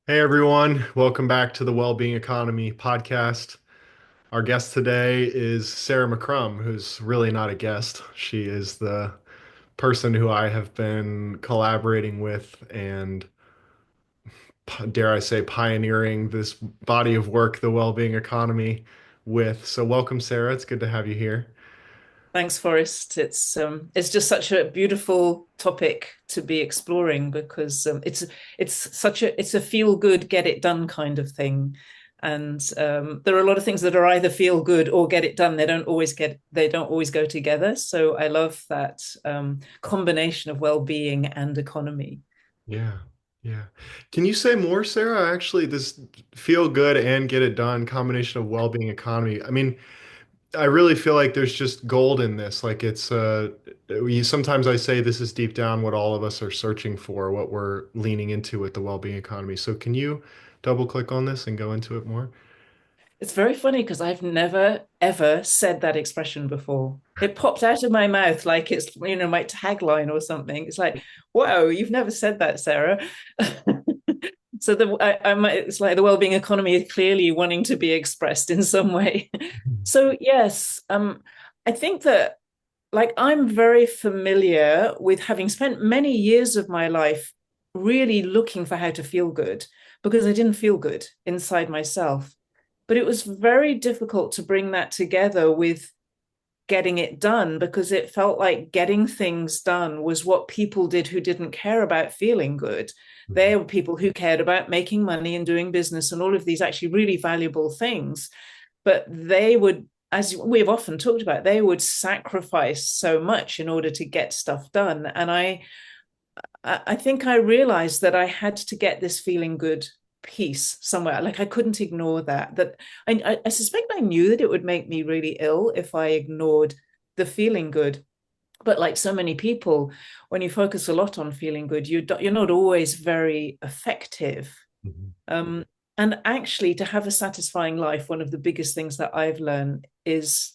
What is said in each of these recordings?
Hey everyone, welcome back to the Wellbeing Economy podcast. Our guest today is Sarah McCrum, who's really not a guest. She is the person who I have been collaborating with and, dare I say, pioneering this body of work, the Wellbeing Economy, with. So, welcome, Sarah. It's good to have you here. Thanks, Forrest. It's just such a beautiful topic to be exploring because it's a feel good, get it done kind of thing, and there are a lot of things that are either feel good or get it done. They don't always go together. So I love that combination of well being and economy. Yeah, yeah. Can you say more, Sarah? Actually, this feel good and get it done combination of well-being economy. I mean, I really feel like there's just gold in this. Like sometimes I say this is deep down what all of us are searching for, what we're leaning into with the well-being economy. So can you double click on this and go into it more? It's very funny because I've never ever said that expression before. It popped out of my mouth like it's my tagline or something. It's like, whoa, you've never said that, Sarah. So it's like the well-being economy is clearly wanting to be expressed in some way. Mhm. So yes, I think that like I'm very familiar with having spent many years of my life really looking for how to feel good because I didn't feel good inside myself. But it was very difficult to bring that together with getting it done because it felt like getting things done was what people did who didn't care about feeling good. They were people who cared about making money and doing business and all of these actually really valuable things. But they would, as we've often talked about, they would sacrifice so much in order to get stuff done. And I think I realized that I had to get this feeling good piece somewhere. Like I couldn't ignore that. I suspect I knew that it would make me really ill if I ignored the feeling good. But like so many people, when you focus a lot on feeling good, you're not always very effective. Mhm. Um, and actually, to have a satisfying life, one of the biggest things that I've learned is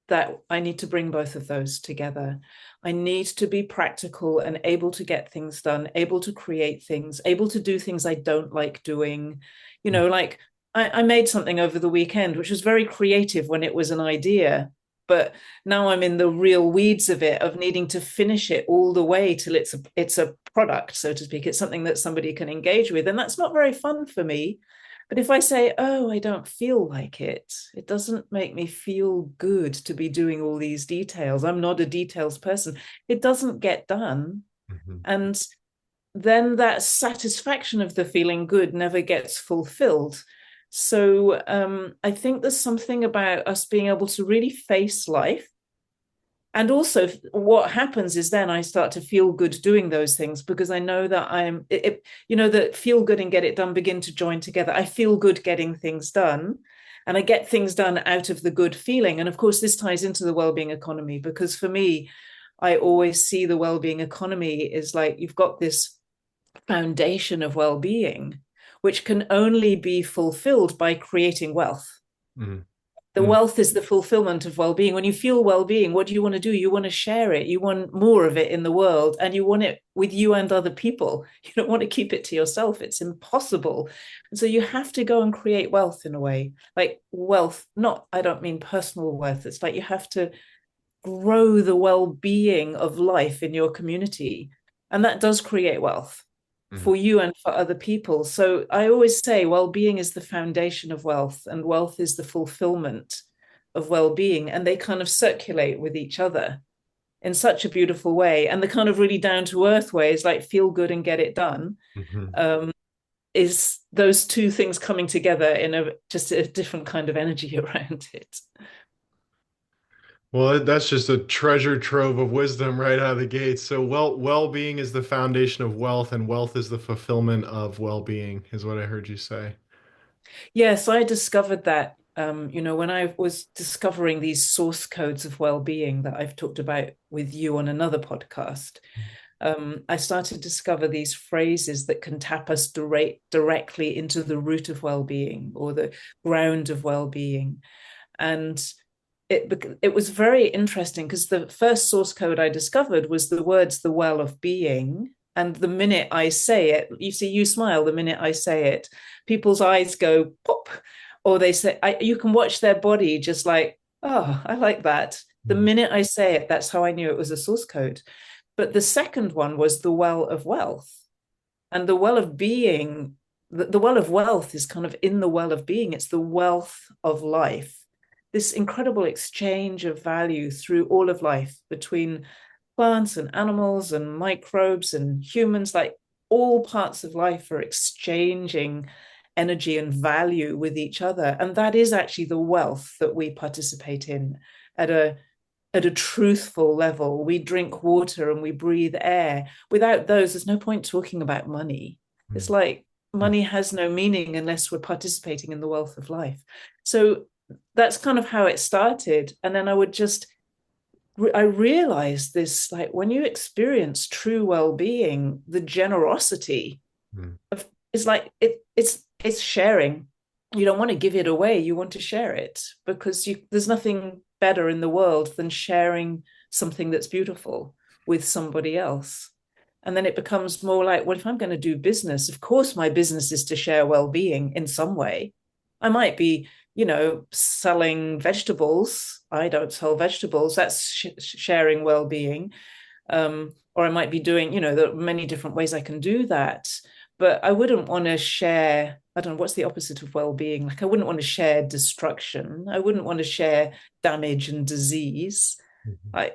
that I need to bring both of those together. I need to be practical and able to get things done, able to create things, able to do things I don't like doing. Like I made something over the weekend, which was very creative when it was an idea. But now I'm in the real weeds of it, of needing to finish it all the way till it's a product, so to speak. It's something that somebody can engage with, and that's not very fun for me. But if I say, oh, I don't feel like it doesn't make me feel good to be doing all these details. I'm not a details person. It doesn't get done. Mhm. And then that satisfaction of the feeling good never gets fulfilled. So I think there's something about us being able to really face life. And also, what happens is then I start to feel good doing those things because I know that that feel good and get it done begin to join together. I feel good getting things done, and I get things done out of the good feeling. And of course, this ties into the well-being economy because for me, I always see the well-being economy is like you've got this foundation of well-being, which can only be fulfilled by creating wealth. Mhm. The wealth is the fulfillment of well-being. When you feel well-being, what do you want to do? You want to share it. You want more of it in the world, and you want it with you and other people. You don't want to keep it to yourself. It's impossible. And so you have to go and create wealth in a way. Like wealth, not, I don't mean personal wealth. It's like you have to grow the well-being of life in your community. And that does create wealth Mhm. for you and for other people. So I always say well-being is the foundation of wealth, and wealth is the fulfillment of well-being. And they kind of circulate with each other in such a beautiful way. And the kind of really down-to-earth ways, like feel good and get it done, Mhm. um, is those two things coming together in a just a different kind of energy around it. Well, that's just a treasure trove of wisdom right out of the gate. So, well-being is the foundation of wealth, and wealth is the fulfillment of well-being, is what I heard you say. Yes, I discovered that, when I was discovering these source codes of well-being that I've talked about with you on another podcast. I started to discover these phrases that can tap us directly into the root of well-being or the ground of well-being. And it was very interesting because the first source code I discovered was the words "the well of being." And the minute I say it, you see, you smile the minute I say it, people's eyes go pop, or they say, you can watch their body just like, oh, I like that. The Mm, minute I say it, that's how I knew it was a source code. But the second one was the well of wealth. And the well of being, the well of wealth is kind of in the well of being. It's the wealth of life, this incredible exchange of value through all of life between plants and animals and microbes and humans. Like all parts of life are exchanging energy and value with each other. And that is actually the wealth that we participate in at a truthful level. We drink water and we breathe air. Without those, there's no point talking about money. It's mm, like mm, money has no meaning unless we're participating in the wealth of life. So that's kind of how it started. And then I realized this, like when you experience true well-being, the generosity mm, of it's like it's sharing. You don't want to give it away, you want to share it, because there's nothing better in the world than sharing something that's beautiful with somebody else. And then it becomes more like, well, if I'm going to do business, of course my business is to share well-being in some way. I might be, selling vegetables. I don't sell vegetables. That's sharing well-being. Or I might be doing, there are many different ways I can do that. But I wouldn't want to share, I don't know, what's the opposite of well-being? Like I wouldn't want to share destruction. I wouldn't want to share damage and disease. mhm, I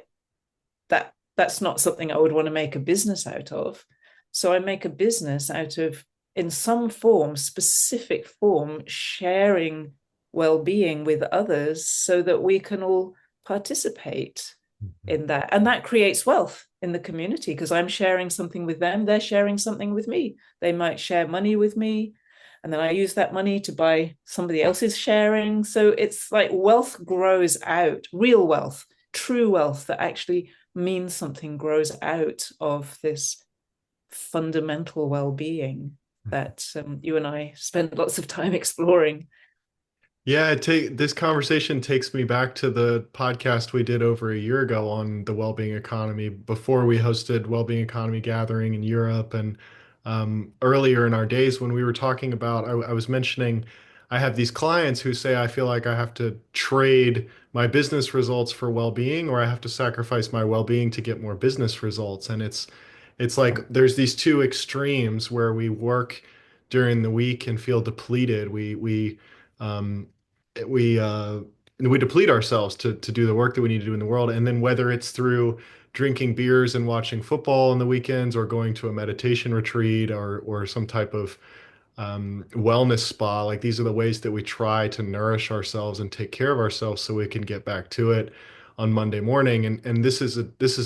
that's not something I would want to make a business out of. So I make a business out of, in some form, specific form, sharing well-being with others so that we can all participate mhm, in that. And that creates wealth in the community because I'm sharing something with them, they're sharing something with me. They might share money with me, and then I use that money to buy somebody else's sharing. So it's like wealth grows out, real wealth, true wealth that actually means something grows out of this fundamental well-being mhm. that you and I spend lots of time exploring. Yeah, this conversation takes me back to the podcast we did over a year ago on the well-being economy before we hosted Well-being Economy Gathering in Europe. And earlier in our days when we were talking about, I was mentioning I have these clients who say I feel like I have to trade my business results for well-being, or I have to sacrifice my well-being to get more business results. And it's like there's these two extremes where we work during the week and feel depleted. Um, we uh, we deplete ourselves to do the work that we need to do in the world. And then whether it's through drinking beers and watching football on the weekends, or going to a meditation retreat, or some type of wellness spa, like these are the ways that we try to nourish ourselves and take care of ourselves so we can get back to it on Monday morning. And this is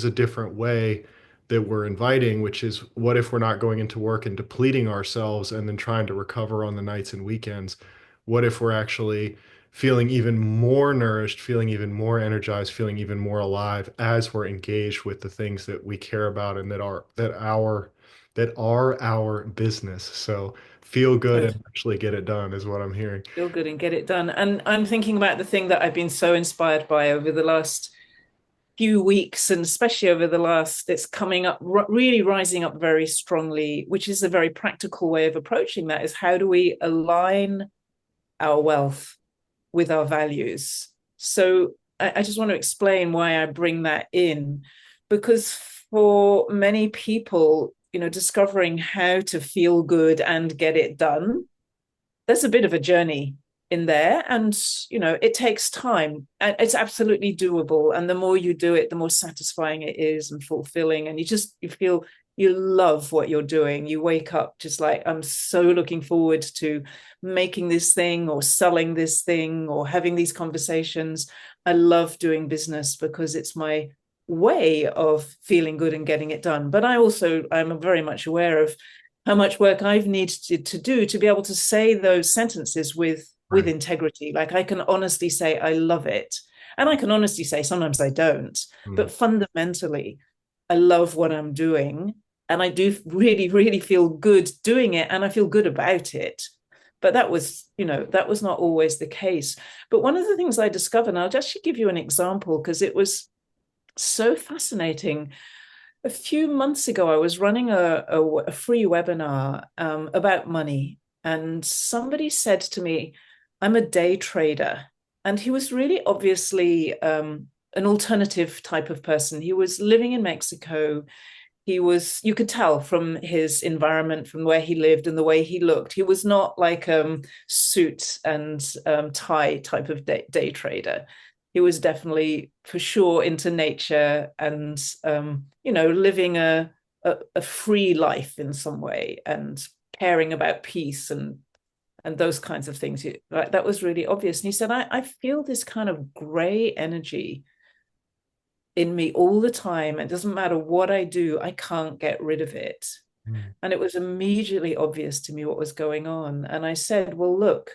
a different way that we're inviting, which is, what if we're not going into work and depleting ourselves and then trying to recover on the nights and weekends? What if we're actually feeling even more nourished, feeling even more energized, feeling even more alive as we're engaged with the things that we care about and that are our business. So feel good Good. and actually get it done is what I'm hearing. Feel good and get it done. And I'm thinking about the thing that I've been so inspired by over the last few weeks, and especially over the last, it's coming up, really rising up very strongly, which is a very practical way of approaching that, is how do we align our wealth with our values? So I just want to explain why I bring that in, because for many people, discovering how to feel good and get it done, there's a bit of a journey in there, and it takes time, and it's absolutely doable, and the more you do it, the more satisfying it is and fulfilling, and you feel you love what you're doing. You wake up just like, I'm so looking forward to making this thing or selling this thing or having these conversations. I love doing business because it's my way of feeling good and getting it done. But I'm very much aware of how much work I've needed to do to be able to say those sentences with Right. integrity. Like I can honestly say I love it. And I can honestly say sometimes I don't. Mm, But fundamentally, I love what I'm doing. And I do really, really feel good doing it. And I feel good about it. But that was not always the case. But one of the things I discovered, and I'll just give you an example because it was so fascinating. A few months ago, I was running a free webinar about money, and somebody said to me, I'm a day trader. And he was really obviously an alternative type of person. He was living in Mexico. He was, you could tell from his environment, from where he lived and the way he looked, he was not like suit and tie type of day trader. He was definitely for sure into nature and living a free life in some way and caring about peace and those kinds of things. Like, that was really obvious. And he said, I feel this kind of gray energy in me all the time. It doesn't matter what I do, I can't get rid of it. Mm. And it was immediately obvious to me what was going on. And I said, well, look,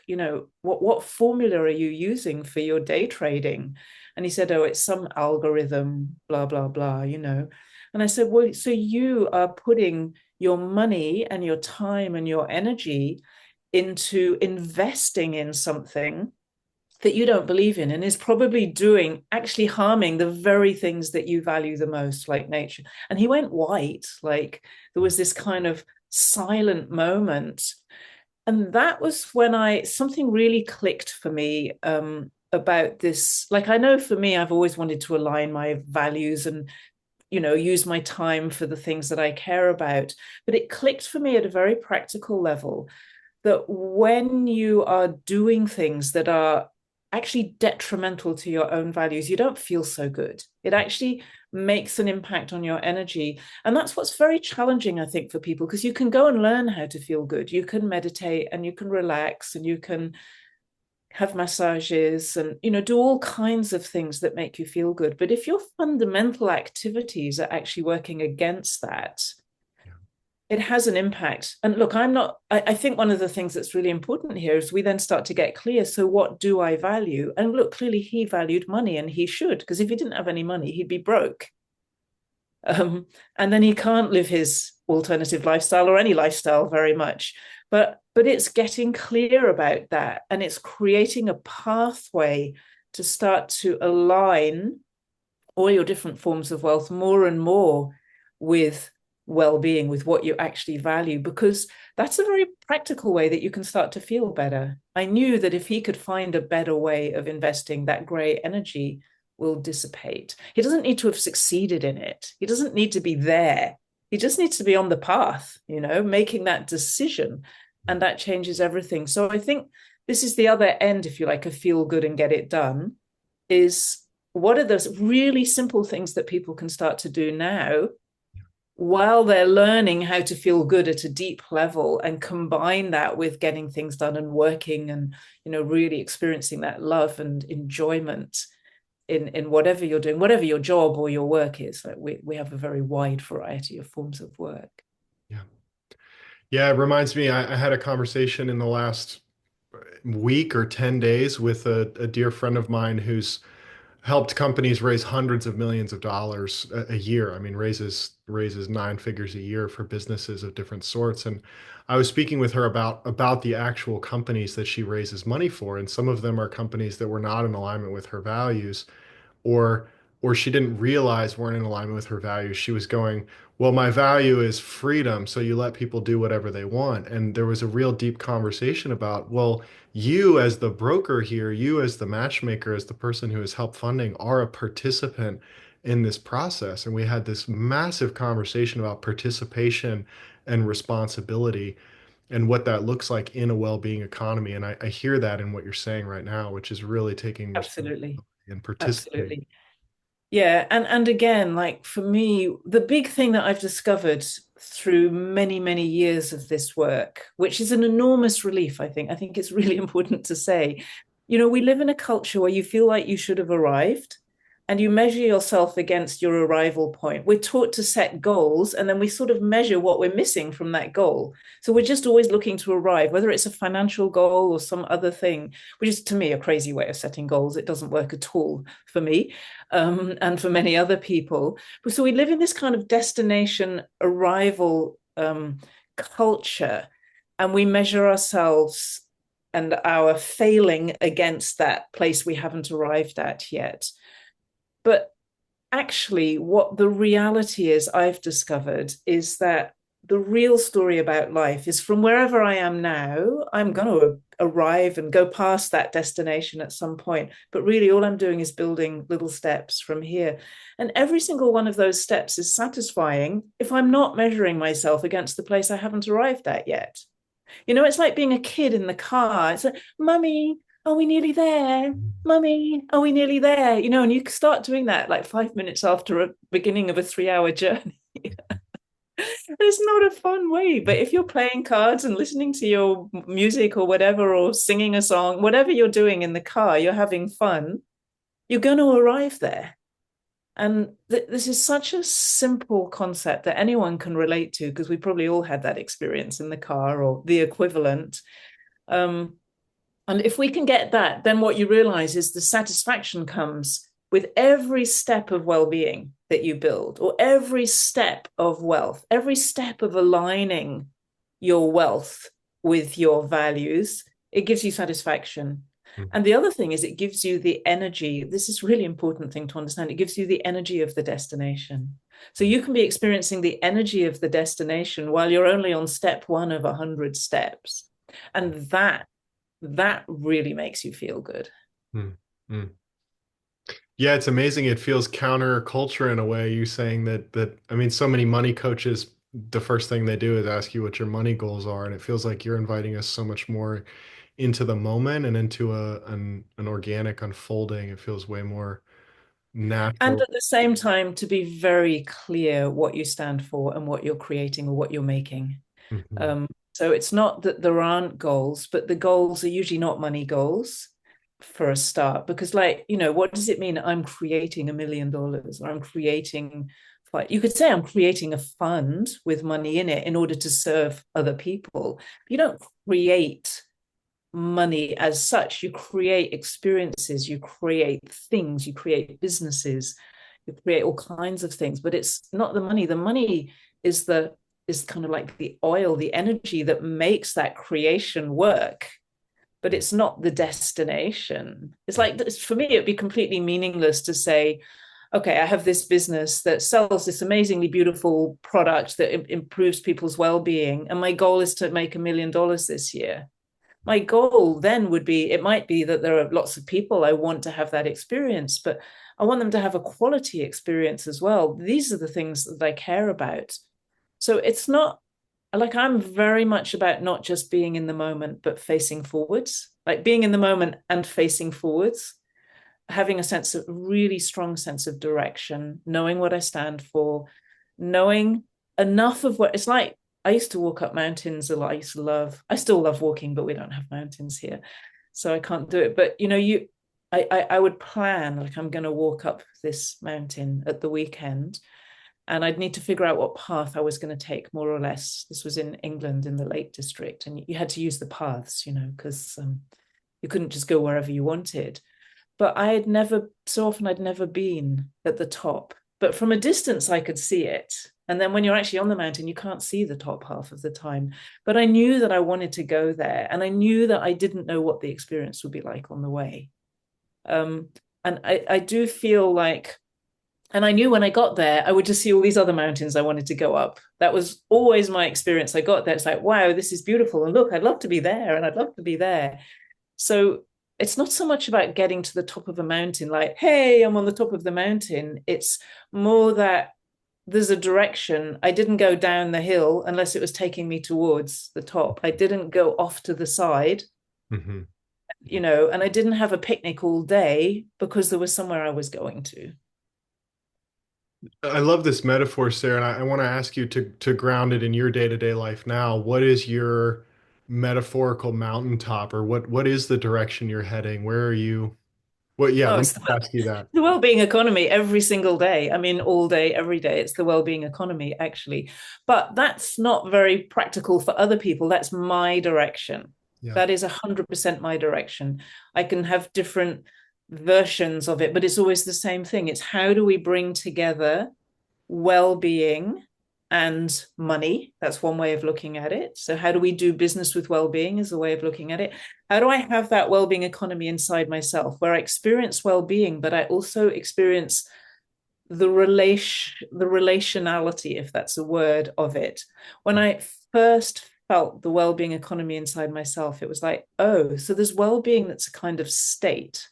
what formula are you using for your day trading? And he said, oh, it's some algorithm, blah, blah, blah. And I said, well, so you are putting your money and your time and your energy into investing in something that you don't believe in and is probably doing actually harming the very things that you value the most, like nature. And he went white, like there was this kind of silent moment. And that was when I something really clicked for me about this. Like, I know for me, I've always wanted to align my values and use my time for the things that I care about. But it clicked for me at a very practical level that when you are doing things that are actually detrimental to your own values, you don't feel so good. It actually makes an impact on your energy. And that's what's very challenging, I think, for people, because you can go and learn how to feel good. You can meditate and you can relax and you can have massages and do all kinds of things that make you feel good. But if your fundamental activities are actually working against that, Yeah. it has an impact. And look, I think one of the things that's really important here is we then start to get clear. So, what do I value? And look, clearly he valued money and he should, because if he didn't have any money, he'd be broke. Um, and then he can't live his alternative lifestyle or any lifestyle very much. But it's getting clear about that, and it's creating a pathway to start to align all your different forms of wealth more and more with well-being, with what you actually value, because that's a very practical way that you can start to feel better. I knew that if he could find a better way of investing, that gray energy will dissipate. He doesn't need to have succeeded in it. He doesn't need to be there. He just needs to be on the path, making that decision. And that changes everything. So I think this is the other end, if you like, of feel good and get it done, is what are those really simple things that people can start to do now while they're learning how to feel good at a deep level, and combine that with getting things done and working and really experiencing that love and enjoyment in whatever you're doing, whatever your job or your work is. Like, we have a very wide variety of forms of work. Yeah. Yeah, it reminds me, I had a conversation in the last week or 10 days with a dear friend of mine who's helped companies raise hundreds of millions of dollars a year. I mean, raises nine figures a year for businesses of different sorts. And I was speaking with her about the actual companies that she raises money for, and some of them are companies that were not in alignment with her values, or or she didn't realize weren't in alignment with her values. She was going, well, my value is freedom, so you let people do whatever they want. And there was a real deep conversation about, well, you as the broker here, you as the matchmaker, as the person who has helped funding, are a participant in this process. And we had this massive conversation about participation and responsibility and what that looks like in a well-being economy. And I hear that in what you're saying right now, which is really taking responsibility Absolutely. and participating. Absolutely. Yeah, and again, like for me, the big thing that I've discovered through many, many years of this work, which is an enormous relief, I think it's really important to say, we live in a culture where you feel like you should have arrived and you measure yourself against your arrival point. We're taught to set goals and then we sort of measure what we're missing from that goal. So we're just always looking to arrive, whether it's a financial goal or some other thing, which is to me a crazy way of setting goals. It doesn't work at all for me, and for many other people. So we live in this kind of destination arrival culture, and we measure ourselves and our failing against that place we haven't arrived at yet. But actually, what the reality is, I've discovered, is that the real story about life is from wherever I am now, I'm going to arrive and go past that destination at some point. But really, all I'm doing is building little steps from here. And every single one of those steps is satisfying if I'm not measuring myself against the place I haven't arrived at yet. It's like being a kid in the car. It's like, Mummy, are we nearly there? Mummy, are we nearly there? And you start doing that like 5 minutes after a beginning of a 3 hour journey. It's not a fun way. But if you're playing cards and listening to your music or whatever, or singing a song, whatever you're doing in the car, you're having fun, you're going to arrive there. And this is such a simple concept that anyone can relate to, because we probably all had that experience in the car or the equivalent. Um, and if we can get that, then what you realize is the satisfaction comes with every step of well-being that you build, or every step of wealth, every step of aligning your wealth with your values. It gives you satisfaction. And the other thing is, it gives you the energy. This is a really important thing to understand. It gives you the energy of the destination. So you can be experiencing the energy of the destination while you're only on step one of 100 steps. And that really makes you feel good. Mm. Yeah, it's amazing. It feels counterculture in a way. You saying that I mean, so many money coaches, the first thing they do is ask you what your money goals are, and it feels like you're inviting us so much more into the moment and into an organic unfolding. It feels way more And natural. at the same time, to be very clear what you stand for and what you're creating or what you're making. Hmm. So it's not that there aren't goals, but the goals are usually not money goals for a start. Because, like, what does it mean? I'm creating $1 million, or I'm creating, like, you could say I'm creating a fund with money in it in order to serve other people. You don't create money as such. You create experiences, you create things, you create businesses, you create all kinds of things. But it's not the money. The money is kind of like the oil, the energy that makes that creation work. But it's not the destination. It's like, for me, it'd be completely meaningless to say, okay, I have this business that sells this amazingly beautiful product that improves people's well-being, and my goal is to make $1 million this year. My goal then would be, it might be that there are lots of people I want to have that experience, but I want them to have a quality experience as well. These are the things that I care about. So it's not like, I'm very much about not just being in the moment, but facing forwards, like being in the moment and facing forwards, having a sense of really strong sense of direction, knowing what I stand for, knowing enough of what it's like. I used to walk up mountains a lot. I still love walking, but we don't have mountains here. So I can't do it. But I would plan, like, I'm going to walk up this mountain at the weekend, and I'd need to figure out what path I was going to take, more or less. This was in England in the Lake District, and you had to use the paths, because you couldn't just go wherever you wanted. But I'd never been at the top. But from a distance, I could see it. And then when you're actually on the mountain, you can't see the top half of the time. But I knew that I wanted to go there. And I knew that I didn't know what the experience would be like on the way. Um, and I do feel like, and I knew when I got there, I would just see all these other mountains I wanted to go up. That was always my experience. I got there, it's like, wow, this is beautiful. And look, I'd love to be there, and I'd love to be there. So it's not so much about getting to the top of a mountain, like, hey, I'm on the top of the mountain. It's more that there's a direction. I didn't go down the hill unless it was taking me towards the top. I didn't go off to the side, Hmm. and I didn't have a picnic all day because there was somewhere I was going to. I love this metaphor, Sarah, and I want to ask you to ground it in your day-to-day life now. What is your metaphorical mountaintop, or what is the direction you're heading? Where are you? Well, yeah, Oh, let me it's ask you that. the well-being economy every single day. I mean, all day, every day. It's the well-being economy, actually. But that's not very practical for other people. That's my direction. Yeah. That is 100% my direction. I can have different versions of it, but it's always the same thing. It's, how do we bring together well-being and money? That's one way of looking at it. So how do we do business with well-being is a way of looking at it. How do I have that well-being economy inside myself, where I experience well-being, but I also experience the relationality, if that's a word, of it. When I first felt the well-being economy inside myself, it was like, oh, so there's well-being that's a kind of state.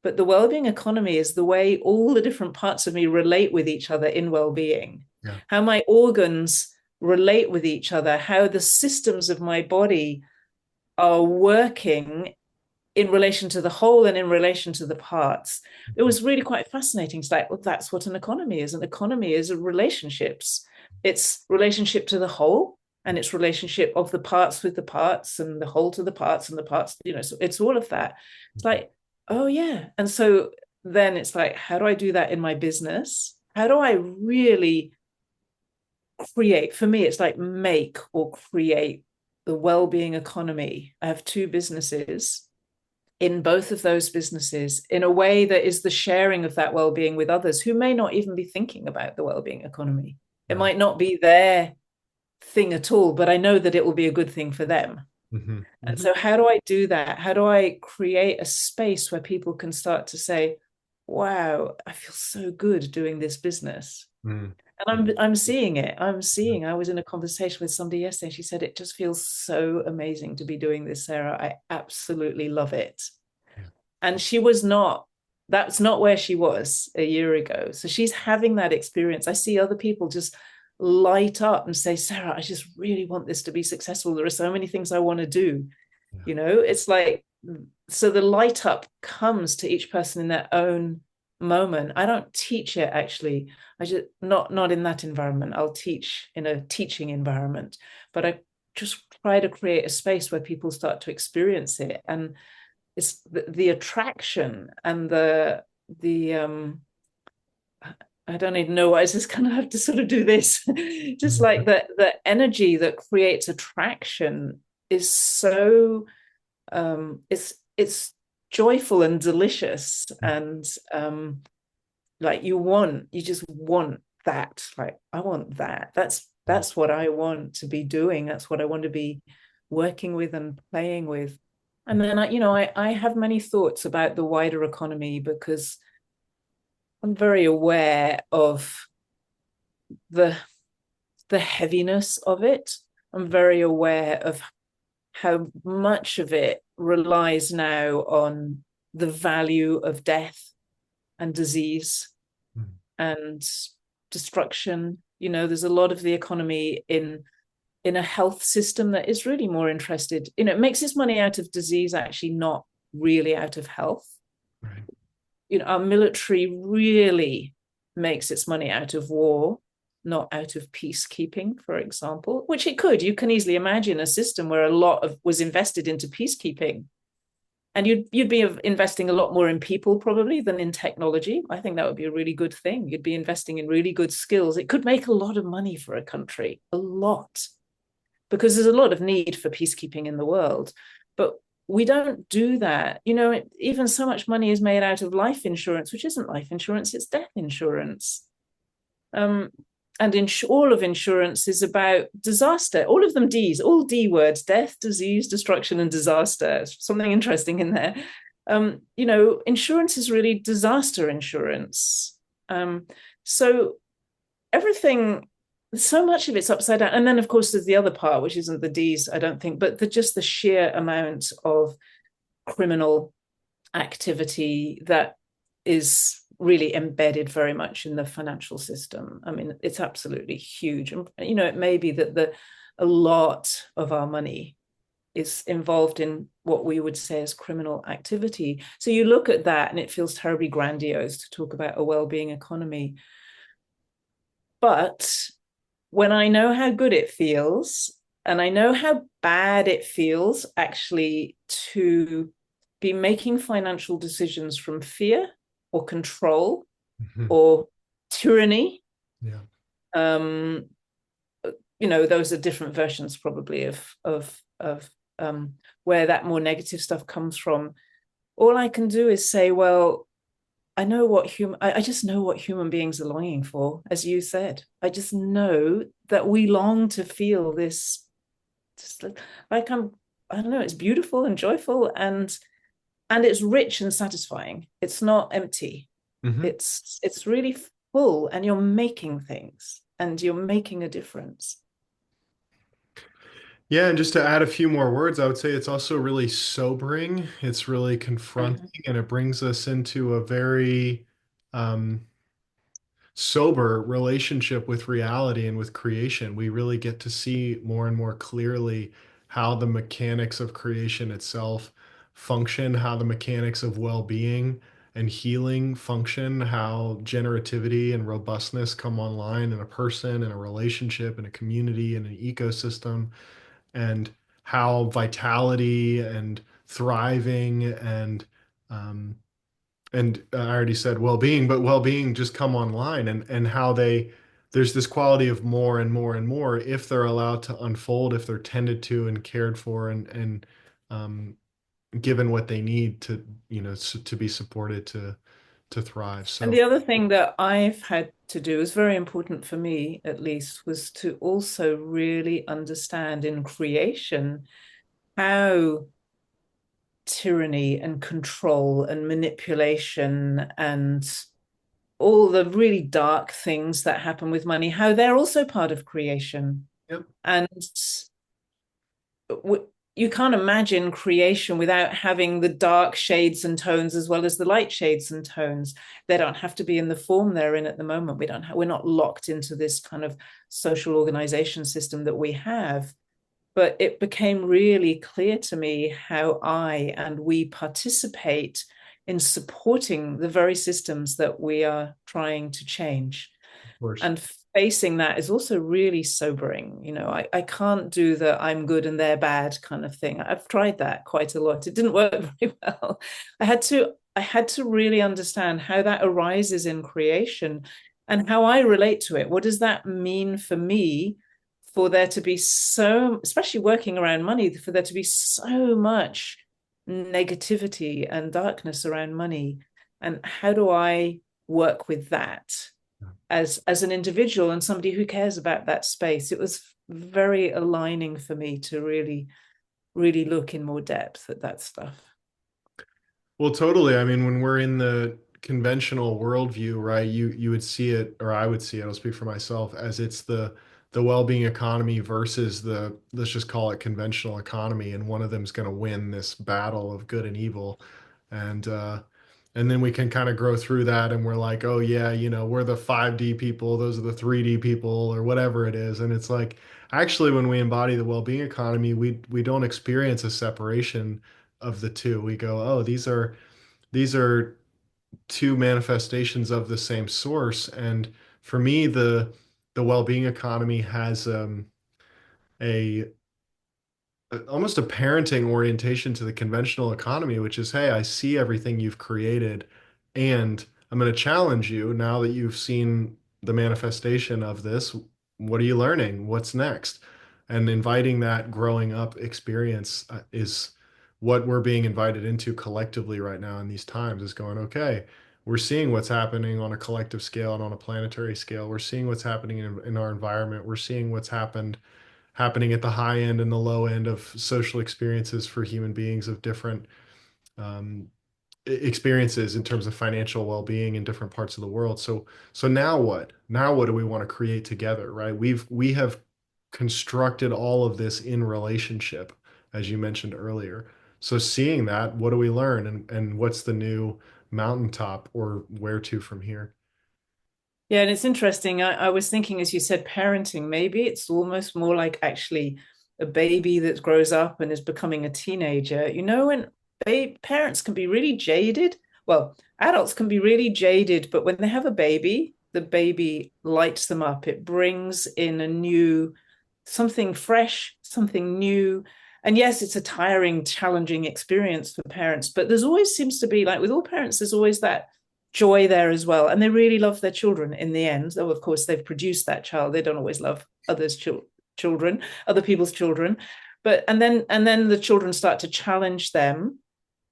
But the well-being economy is the way all the different parts of me relate with each other in well-being, Yeah. how my organs relate with each other, how the systems of my body are working in relation to the whole and in relation to the parts. It Mhm. was really quite fascinating. It's like, well, that's what an economy is. An economy is relationships. It's relationship to the whole, and it's relationship of the parts with the parts, and the whole to the parts, and the parts, so it's all of that. It's Mhm. like, oh yeah. And so then it's like, how do I do that in my business? How do I really create? For me, it's like make or create the well-being economy. I have two businesses. In both of those businesses, in a way that is the sharing of that well-being with others who may not even be thinking about the well-being economy. It Right. might not be their thing at all, but I know that it will be a good thing for them. Hmm. And Hmm. so how do I do that? How do I create a space where people can start to say, wow, I feel so good doing this business? Mm. And I'm seeing it. I was in a conversation with somebody yesterday. She said, it just feels so amazing to be doing this, Sarah. I absolutely love it. Yeah. And she was not, that's not where she was a year ago. So she's having that experience. I see other people just light up and say, Sarah, I just really want this to be successful. There are so many things I want to do. Yeah. It's like, so the light up comes to each person in their own moment. I don't teach it actually. I just not in that environment. I'll teach in a teaching environment, but I just try to create a space where people start to experience it. And it's the attraction and the I don't even know why. I just kind of have to sort of do this. Just like the energy that creates attraction is so it's joyful and delicious, and like you just want that. Like, I want that. That's what I want to be doing. That's what I want to be working with and playing with. And then I have many thoughts about the wider economy because I'm very aware of the the heaviness of it. I'm very aware of how much of it relies now on the value of death and disease Mm. and destruction. There's a lot of the economy in a health system that is really more interested. It makes its money out of disease, actually, not really out of health. Right. Our military really makes its money out of war, not out of peacekeeping, for example, which it could. You can easily imagine a system where a lot of was invested into peacekeeping, and you'd be investing a lot more in people probably than in technology. I think that would be a really good thing. You'd be investing in really good skills. It could make a lot of money for a country, a lot, because there's a lot of need for peacekeeping in the world. But we don't do that. Even so much money is made out of life insurance, which isn't life insurance, it's death insurance. Um, and all of insurance is about disaster. All of them D's, all D words: death, disease, destruction, and disaster. Something interesting in there. Insurance is really disaster insurance. So everything, so much of it's upside down. And then, of course, there's the other part, which isn't the D's, I don't think, but just the sheer amount of criminal activity that is really embedded very much in the financial system. I mean, it's absolutely huge. And, it may be that a lot of our money is involved in what we would say as criminal activity. So you look at that and it feels terribly grandiose to talk about a well-being economy. But when I know how good it feels, and I know how bad it feels actually to be making financial decisions from fear or control Mhm. or tyranny, Yeah. um, those are different versions probably of where that more negative stuff comes from. All I can do is say, well, I just know what human beings are longing for, as you said. I just know that we long to feel this, just like I don't know, it's beautiful and joyful, and it's rich and satisfying. It's not empty. Hmm. It's really full and you're making things and you're making a difference. Yeah, and just to add a few more words, I would say it's also really sobering. It's really confronting, Mm. and it brings us into a very um, sober relationship with reality and with creation. We really get to see more and more clearly how the mechanics of creation itself function, how the mechanics of well-being and healing function, how generativity and robustness come online in a person, in a relationship, in a community, in an ecosystem, and how vitality and thriving um, and I already said well-being, but well-being just come online, and how they there's this quality of more and more and more if they're allowed to unfold, if they're tended to and cared for and um, given what they need to, to be supported to thrive. And So, the other thing that I've had to do, is very important for me at least, was to also really understand in creation how tyranny and control and manipulation and all the really dark things that happen with money, how they're also part of creation. yep, And you can't imagine creation without having the dark shades and tones as well as the light shades and tones. They don't have to be in the form they're in at the moment. We're not locked into this kind of social organization system that we have. But it became really clear to me how I and we participate in supporting the very systems that we are trying to change. of course. And facing that is also really sobering. I can't do the I'm good and they're bad kind of thing. I've tried that quite a lot. It didn't work very well. I had to really understand how that arises in creation and how I relate to it. What does that mean for me, for there to be so, especially working around money, for there to be so much negativity and darkness around money? And how do I work with that as an individual and somebody who cares about that space? It was very aligning for me to really, really look in more depth at that stuff. Well, totally. I mean, when we're in the conventional worldview, right, you would see it, or I would see it, I'll speak for myself, as it's the well-being economy versus the, let's just call it conventional economy, and one of them's going to win this battle of good and evil. And and then we can kind of grow through that and we're like, oh yeah, we're the 5D people, those are the 3D people, or whatever it is. And it's like, actually, when we embody the well-being economy, we don't experience a separation of the two. We go, oh, these are two manifestations of the same source. And for me, the well-being economy has a almost a parenting orientation to the conventional economy, which is, hey, I see everything you've created, and I'm going to challenge you now that you've seen the manifestation of this. What are you learning? What's next? And inviting that growing up experience is what we're being invited into collectively right now in these times, is going, okay, we're seeing what's happening on a collective scale and on a planetary scale. We're seeing what's happening in our environment. We're seeing what's happening at the high end and the low end of social experiences for human beings of different um, experiences in terms of financial well-being in different parts of the world. So now what? Now what do we want to create together, right? We have constructed all of this in relationship, as you mentioned earlier. So seeing that, what do we learn, and what's the new mountaintop, or where to from here? Yeah, and it's interesting. I was thinking, as you said, parenting, maybe it's almost more like actually a baby that grows up and is becoming a teenager. And parents can be really jaded. Well, adults can be really jaded, but when they have a baby, the baby lights them up. It brings in something fresh, something new. And yes, it's a tiring, challenging experience for parents, but there's always seems to be, like with all parents, there's always that joy there as well. And they really love their children in the end, though, of course, they've produced that child. They don't always love children, other people's children. But and then the children start to challenge them.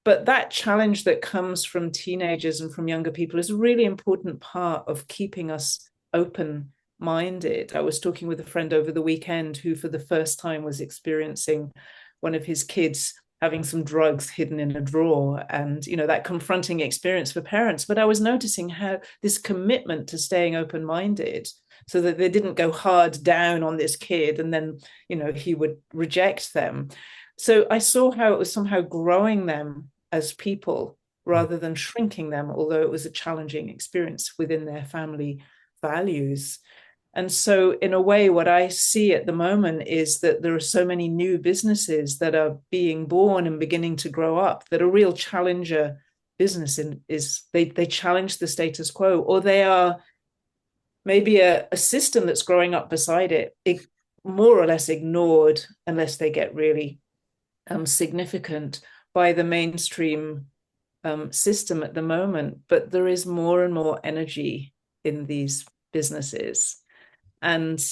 But that challenge that comes from teenagers and from younger people is a really important part of keeping us open minded. I was talking with a friend over the weekend who, for the first time, was experiencing one of his kids having some drugs hidden in a drawer, and that confronting experience for parents. But I was noticing how this commitment to staying open-minded, so that they didn't go hard down on this kid and then he would reject them. So I saw how it was somehow growing them as people rather than shrinking them, although it was a challenging experience within their family values. And so, in a way, what I see at the moment is that there are so many new businesses that are being born and beginning to grow up that a real challenger business is they challenge the status quo, or they are maybe a system that's growing up beside it more or less ignored unless they get really significant by the mainstream system at the moment. But there is more and more energy in these businesses. And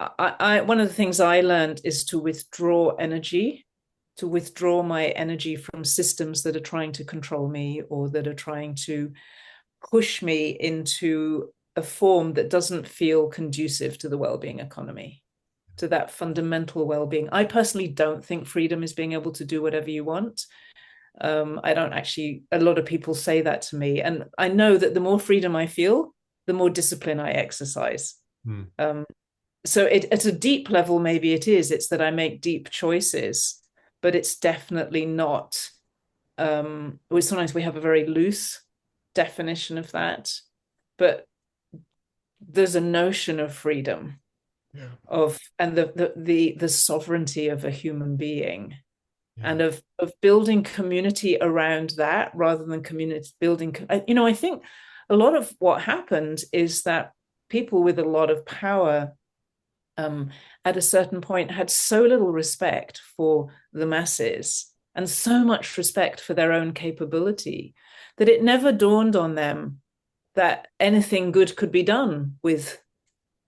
one of the things I learned is to withdraw energy, to withdraw my energy from systems that are trying to control me or that are trying to push me into a form that doesn't feel conducive to the well-being economy, to that fundamental well-being. I personally don't think freedom is being able to do whatever you want. I don't actually, a lot of people say that to me. And I know that the more freedom I feel, the more discipline I exercise. Hmm. So at a deep level, maybe it's that I make deep choices, but it's definitely not. Sometimes we have a very loose definition of that, but there's a notion of freedom, Yeah. and the sovereignty of a human being, Yeah. and of building community around that rather than community building. I think a lot of what happened is that people with a lot of power um, at a certain point had so little respect for the masses and so much respect for their own capability that it never dawned on them that anything good could be done with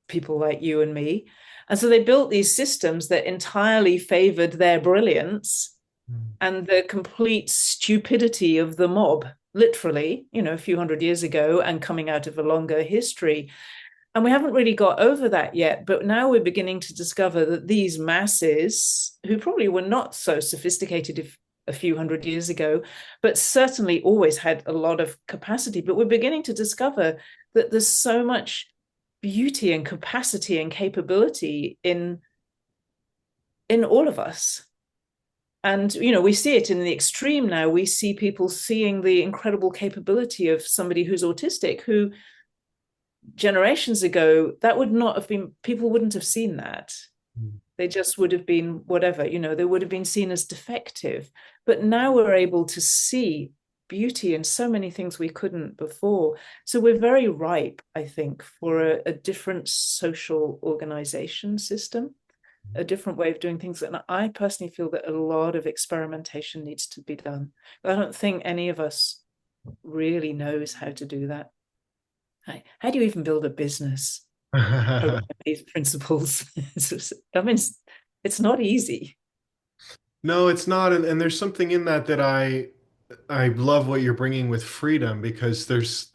people like you and me. And so they built these systems that entirely favored their brilliance Hmm. and the complete stupidity of the mob, literally, a few hundred years ago and coming out of a longer history. And we haven't really got over that yet. But now we're beginning to discover that these masses, who probably were not so sophisticated if a few hundred years ago, but certainly always had a lot of capacity. But we're beginning to discover that there's so much beauty and capacity and capability in all of us. And we see it in the extreme now. We see people seeing the incredible capability of somebody who's autistic, who generations ago that would not have been, people wouldn't have seen that. Hmm. They just would have been whatever, they would have been seen as defective. But now we're able to see beauty in so many things we couldn't before. So we're very ripe, I think, for a different social organization system, a different way of doing things. And I personally feel that a lot of experimentation needs to be done. I don't think any of us really knows how to do that. How do you even build a business around these principles? I mean, it's not easy. No, it's not, and there's something in that that I love what you're bringing with freedom because there's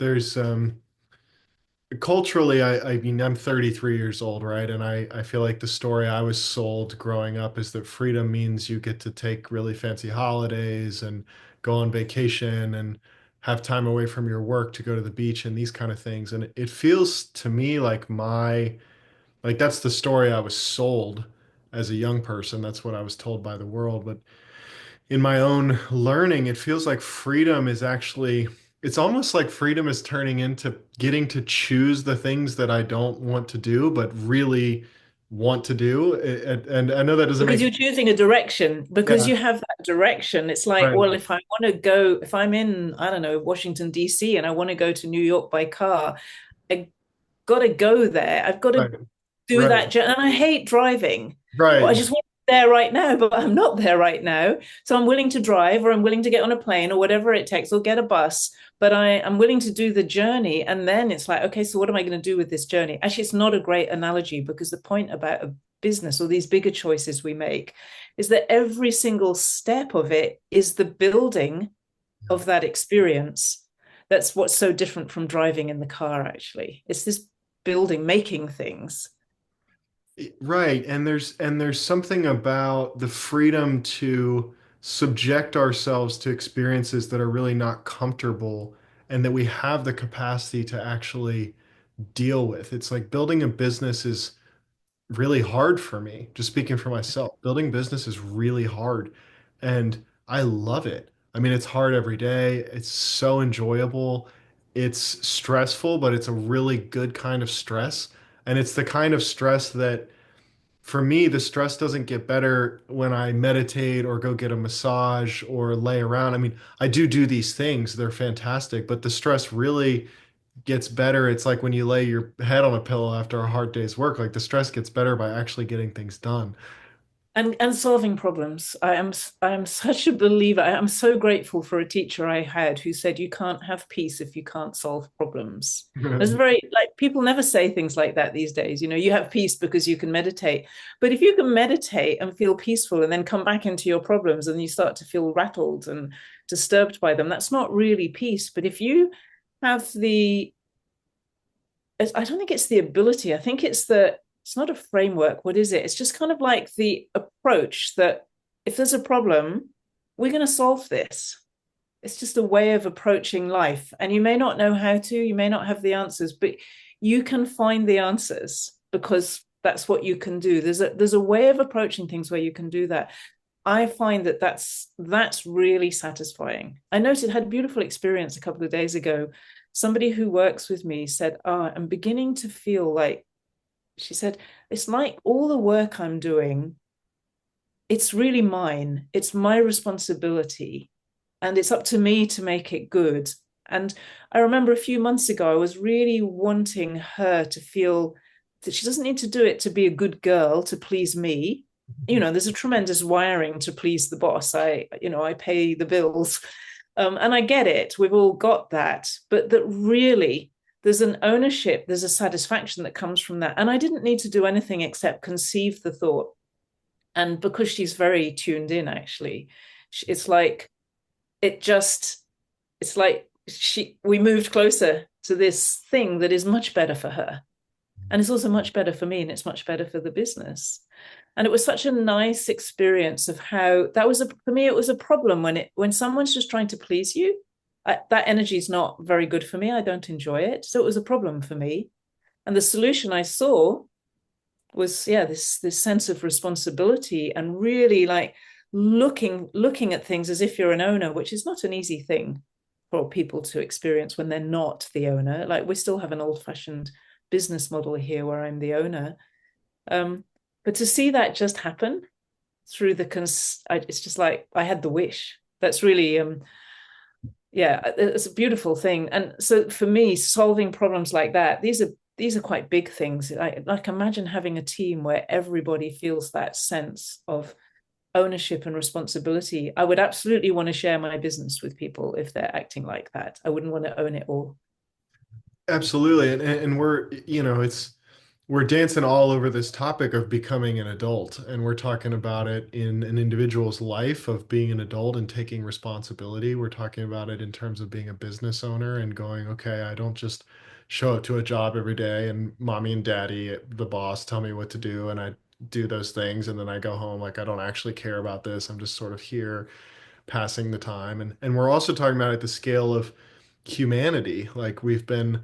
culturally I mean I'm 33 years old, right? And I feel like the story I was sold growing up is that freedom means you get to take really fancy holidays and go on vacation and have time away from your work to go to the beach and these kind of things. And it feels to me like like that's the story I was sold as a young person. That's what I was told by the world. But in my own learning, it feels like freedom is actually, it's almost like freedom is turning into getting to choose the things that I don't want to do, but really want to do. And I know that doesn't Because make, you're choosing a direction, because yeah, you have that direction. It's like, right, well, if I want to go, if I'm in, I don't know, Washington, D.C., and I want to go to New York by car, I got to go there. I've got to right, do right, that. And I hate driving. Well, I right, just want to be there right now, but I'm not there right now. So I'm willing to drive, or I'm willing to get on a plane, or whatever it takes, or get a bus. But I'm willing to do the journey. And then it's like, okay, so what am I going to do with this journey? Actually, it's not a great analogy, because the point about a business or these bigger choices we make is that every single step of it is the building of that experience. That's what's so different from driving in the car, actually. It's this building, making things. right. And there's something about the freedom to subject ourselves to experiences that are really not comfortable and that we have the capacity to actually deal with. It's like building a business is really hard for me. Just speaking for myself, building business is really hard and I love it. I mean, it's hard every day. It's so enjoyable. It's stressful, but it's a really good kind of stress. And it's the kind of stress that for me, the stress doesn't get better when I meditate or go get a massage or lay around. I mean, I do these things, they're fantastic, but the stress really gets better. It's like when you lay your head on a pillow after a hard day's work, like the stress gets better by actually getting things done. And solving problems. I am such a believer. I am so grateful for a teacher I had who said you can't have peace if you can't solve problems. It's very like people never say things like that these days. You have peace because you can meditate. But if you can meditate and feel peaceful and then come back into your problems and you start to feel rattled and disturbed by them, that's not really peace. But if you have the I don't think it's the ability. I think it's not a framework. What is it? It's just kind of like the approach that if there's a problem, we're going to solve this. It's just a way of approaching life. And you may not know how to, you may not have the answers, but you can find the answers because that's what you can do. There's a way of approaching things where you can do that. I find that that's really satisfying. I noticed had a beautiful experience a couple of days ago. Somebody who works with me said, "Oh, I'm beginning to feel like," she said, "it's like all the work I'm doing, it's really mine. It's my responsibility, and it's up to me to make it good." And I remember a few months ago, I was really wanting her to feel that she doesn't need to do it to be a good girl to please me. There's a tremendous wiring to please the boss. I pay the bills. And I get it. We've all got that. But that really, there's an ownership, there's a satisfaction that comes from that. And I didn't need to do anything except conceive the thought. And because she's very tuned in, actually, it's like, it just, it's like we moved closer to this thing that is much better for her. And it's also much better for me and it's much better for the business. And it was such a nice experience of how that was for me, it was a problem when someone's just trying to please you. That energy is not very good for me. I don't enjoy it. So it was a problem for me. And the solution I saw was, yeah, this sense of responsibility and really like looking at things as if you're an owner, which is not an easy thing for people to experience when they're not the owner. Like we still have an old-fashioned business model here where I'm the owner. But to see that just happen through it's just like I had the wish. That's really yeah, it's a beautiful thing. And so for me, solving problems like that, these are quite big things. Like imagine having a team where everybody feels that sense of ownership and responsibility. I would absolutely want to share my business with people if they're acting like that. I wouldn't want to own it all. Absolutely. And we're dancing all over this topic of becoming an adult. And we're talking about it in an individual's life of being an adult and taking responsibility. We're talking about it in terms of being a business owner and going, okay, I don't just show up to a job every day and mommy and daddy, the boss, tell me what to do. And I do those things. And then I go home like I don't actually care about this. I'm just sort of here passing the time. And we're also talking about at the scale of humanity. Like we've been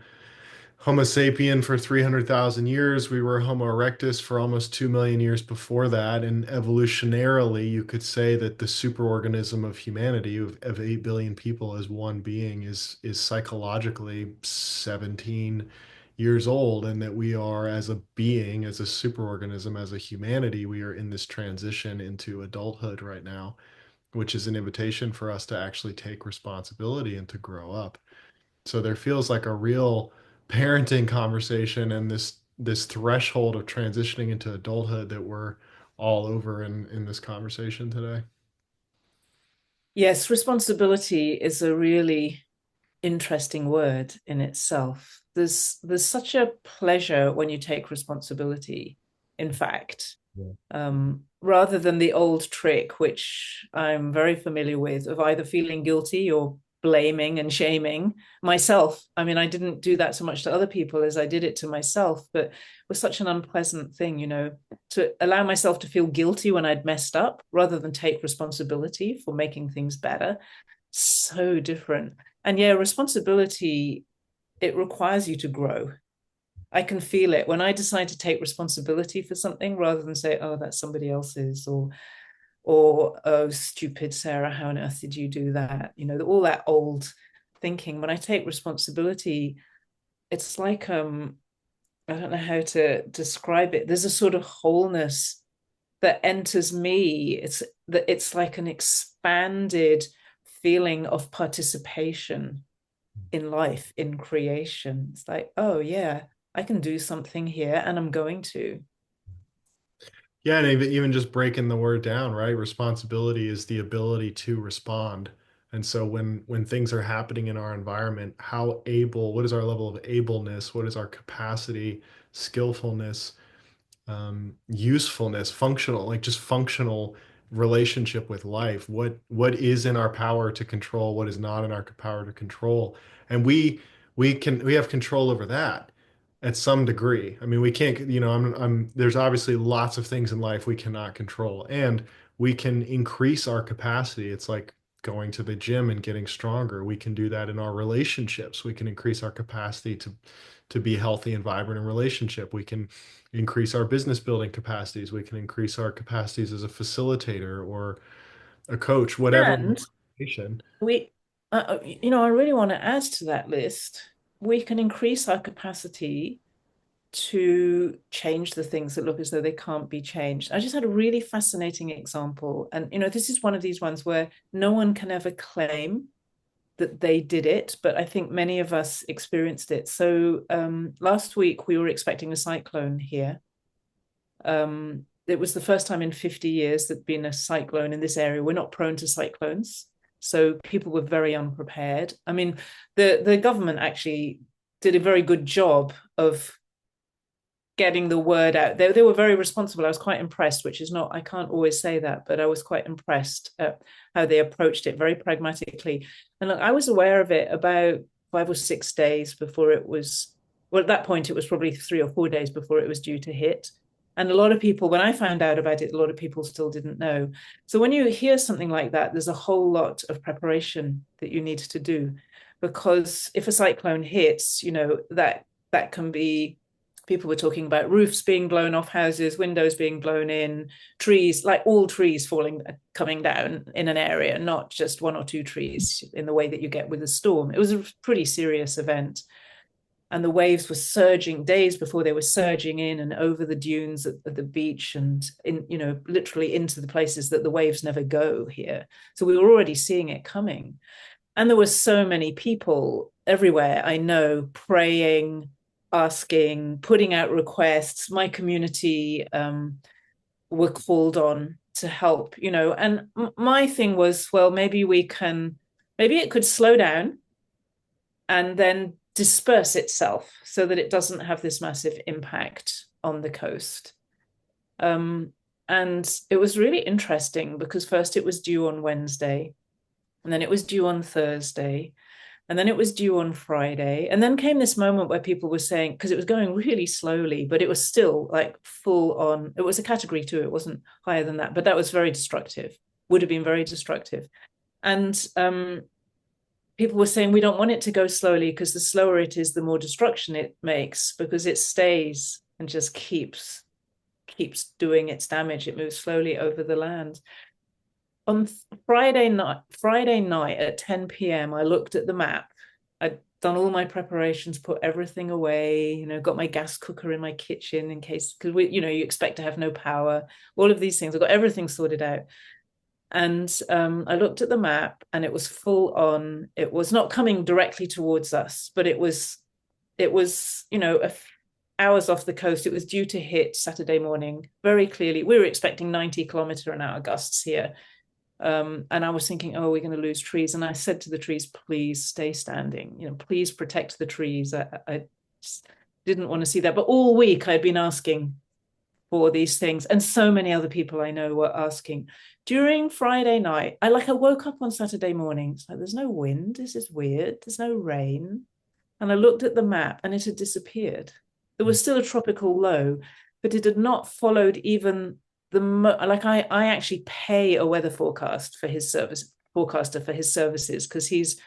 Homo sapien for 300,000 years. We were Homo erectus for almost 2 million years before that. And evolutionarily, you could say that the superorganism of humanity, of 8 billion people as one being, is psychologically 17 years old. And that we are, as a being, as a superorganism, as a humanity, we are in this transition into adulthood right now, which is an invitation for us to actually take responsibility and to grow up. So there feels like a real parenting conversation and this threshold of transitioning into adulthood that we're all over in this conversation today. Yes, responsibility is a really interesting word in itself. There's such a pleasure when you take responsibility, in fact, Yeah. rather than the old trick, which I'm very familiar with, of either feeling guilty or blaming and shaming myself. I mean, I didn't do that so much to other people as I did it to myself, but it was such an unpleasant thing, to allow myself to feel guilty when I'd messed up rather than take responsibility for making things better. So different. And yeah, responsibility, it requires you to grow. I can feel it when I decide to take responsibility for something rather than say, oh, that's somebody else's, or oh, stupid Sarah, how on earth did you do that? All that old thinking. When I take responsibility, it's like I don't know how to describe it. There's a sort of wholeness that enters me. It's like an expanded feeling of participation in life, in creation. It's like, oh yeah, I can do something here and I'm going to. Yeah, and even just breaking the word down, right? Responsibility is the ability to respond. And so when things are happening in our environment, what is our level of ableness? What is our capacity, skillfulness, usefulness, functional, like just functional relationship with life. What is in our power to control, what is not in our power to control. And we have control over that at some degree. I mean, we can't, there's obviously lots of things in life we cannot control, and we can increase our capacity. It's like going to the gym and getting stronger. We can do that in our relationships. We can increase our capacity to be healthy and vibrant in relationship. We can increase our business building capacities. We can increase our capacities as a facilitator or a coach, whatever And organization. we, I really want to add to that list. We can increase our capacity to change the things that look as though they can't be changed. I just had a really fascinating example. And, this is one of these ones where no one can ever claim that they did it, but I think many of us experienced it. So last week we were expecting a cyclone here. It was the first time in 50 years there'd been a cyclone in this area. We're not prone to cyclones, so people were very unprepared. I mean, the government actually did a very good job of getting the word out. They were very responsible. I was quite impressed, which is not, I can't always say that, but I was quite impressed at how they approached it very pragmatically. And look, I was aware of it about 5 or 6 days before it was, well, at that point, it was probably 3 or 4 days before it was due to hit. And a lot of people, when I found out about it, a lot of people still didn't know. So when you hear something like that, there's a whole lot of preparation that you need to do. Because if a cyclone hits, that can be, people were talking about roofs being blown off houses, windows being blown in, trees, like all trees coming down in an area, not just one or two trees in the way that you get with a storm. It was a pretty serious event. And the waves were surging days before they were surging in and over the dunes at the beach and literally into the places that the waves never go here. So we were already seeing it coming. And there were so many people everywhere, I know, praying, asking, putting out requests. My community were called on to help, and my thing was, well, maybe it could slow down and then disperse itself so that it doesn't have this massive impact on the coast. And it was really interesting because first it was due on Wednesday, and then it was due on Thursday, and then it was due on Friday. And then came this moment where people were saying, because it was going really slowly, but it was still like full on, it was a category 2, it wasn't higher than that, but that was very destructive, would have been very destructive. And people were saying, we don't want it to go slowly because the slower it is, the more destruction it makes, because it stays and just keeps doing its damage. It moves slowly over the land. On Friday night at 10 p.m., I looked at the map. I'd done all my preparations, put everything away, got my gas cooker in my kitchen in case, because you expect to have no power, all of these things. I got everything sorted out. And I looked at the map and it was full on. It was not coming directly towards us, but it was, hours off the coast. It was due to hit Saturday morning very clearly. We were expecting 90-kilometer-an-hour gusts here. And I was thinking, oh, we're going to lose trees. And I said to the trees, please stay standing, please protect the trees. I just didn't want to see that. But all week I'd been asking for these things. And so many other people I know were asking, During Friday night, I woke up on Saturday morning. It's like, there's no wind. This is weird. There's no rain. And I looked at the map and it had disappeared. There was still a tropical low, but it had not followed even I actually pay a weather forecaster for his services because he's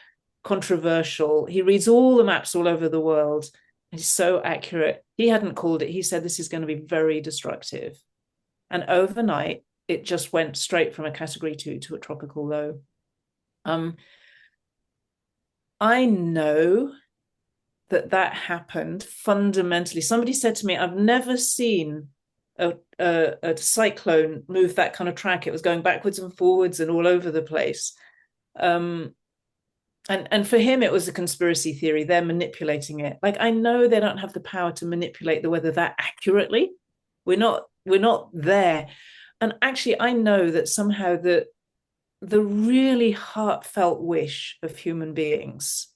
controversial. He reads all the maps all over the world. He's so accurate. He hadn't called it. He said this is going to be very destructive. And overnight, it just went straight from a category 2 to a tropical low. I know that happened fundamentally. Somebody said to me, I've never seen a cyclone move that kind of track. It was going backwards and forwards and all over the place. And for him, it was a conspiracy theory. They're manipulating it. Like, I know they don't have the power to manipulate the weather that accurately. We're not there. And actually, I know that somehow the really heartfelt wish of human beings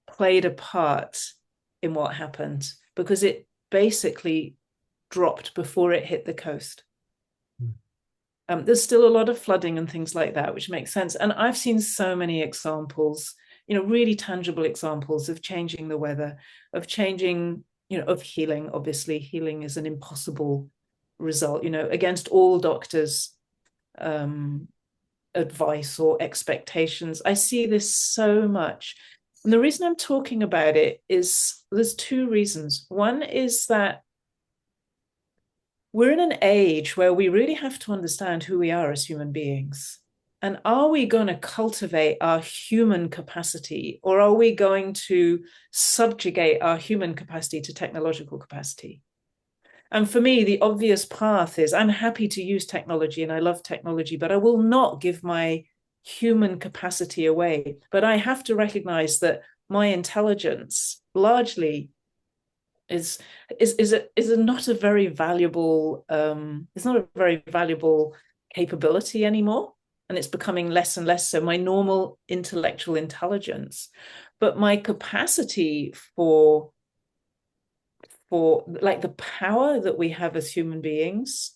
played a part in what happened because it basically dropped before it hit the coast. There's still a lot of flooding and things like that, which makes sense. And I've seen so many examples, really tangible examples of changing the weather, of changing, of healing. Obviously, healing is an impossible result, against all doctors' advice or expectations. I see this so much. And the reason I'm talking about it is there's two reasons. One is that we're in an age where we really have to understand who we are as human beings. And are we going to cultivate our human capacity, or are we going to subjugate our human capacity to technological capacity? And for me, the obvious path is I'm happy to use technology and I love technology, but I will not give my human capacity away. But I have to recognize that my intelligence largely is not a very valuable it's not a very valuable capability anymore, and it's becoming less and less so, my normal intellectual intelligence. But my capacity for like the power that we have as human beings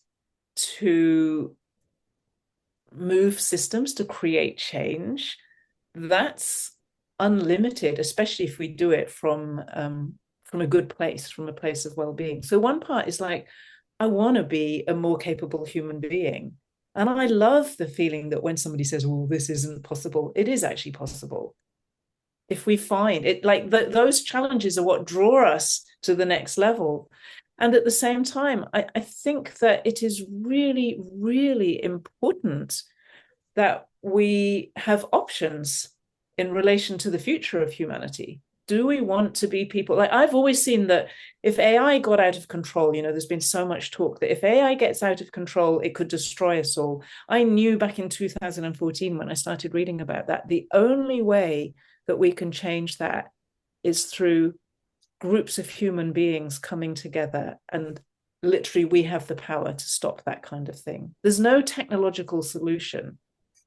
to move systems, to create change, that's unlimited, especially if we do it from a good place, from a place of well-being. So one part is like, I want to be a more capable human being. And I love the feeling that when somebody says, well, this isn't possible, it is actually possible. If we find it, like those challenges are what draw us to the next level. And at the same time, I think that it is really, really important that we have options in relation to the future of humanity. Do we want to be people? Like, I've always seen that if AI got out of control, there's been so much talk that if AI gets out of control, it could destroy us all. I knew back in 2014 when I started reading about that, the only way that we can change that is through groups of human beings coming together, and literally we have the power to stop that kind of thing. There's no technological solution,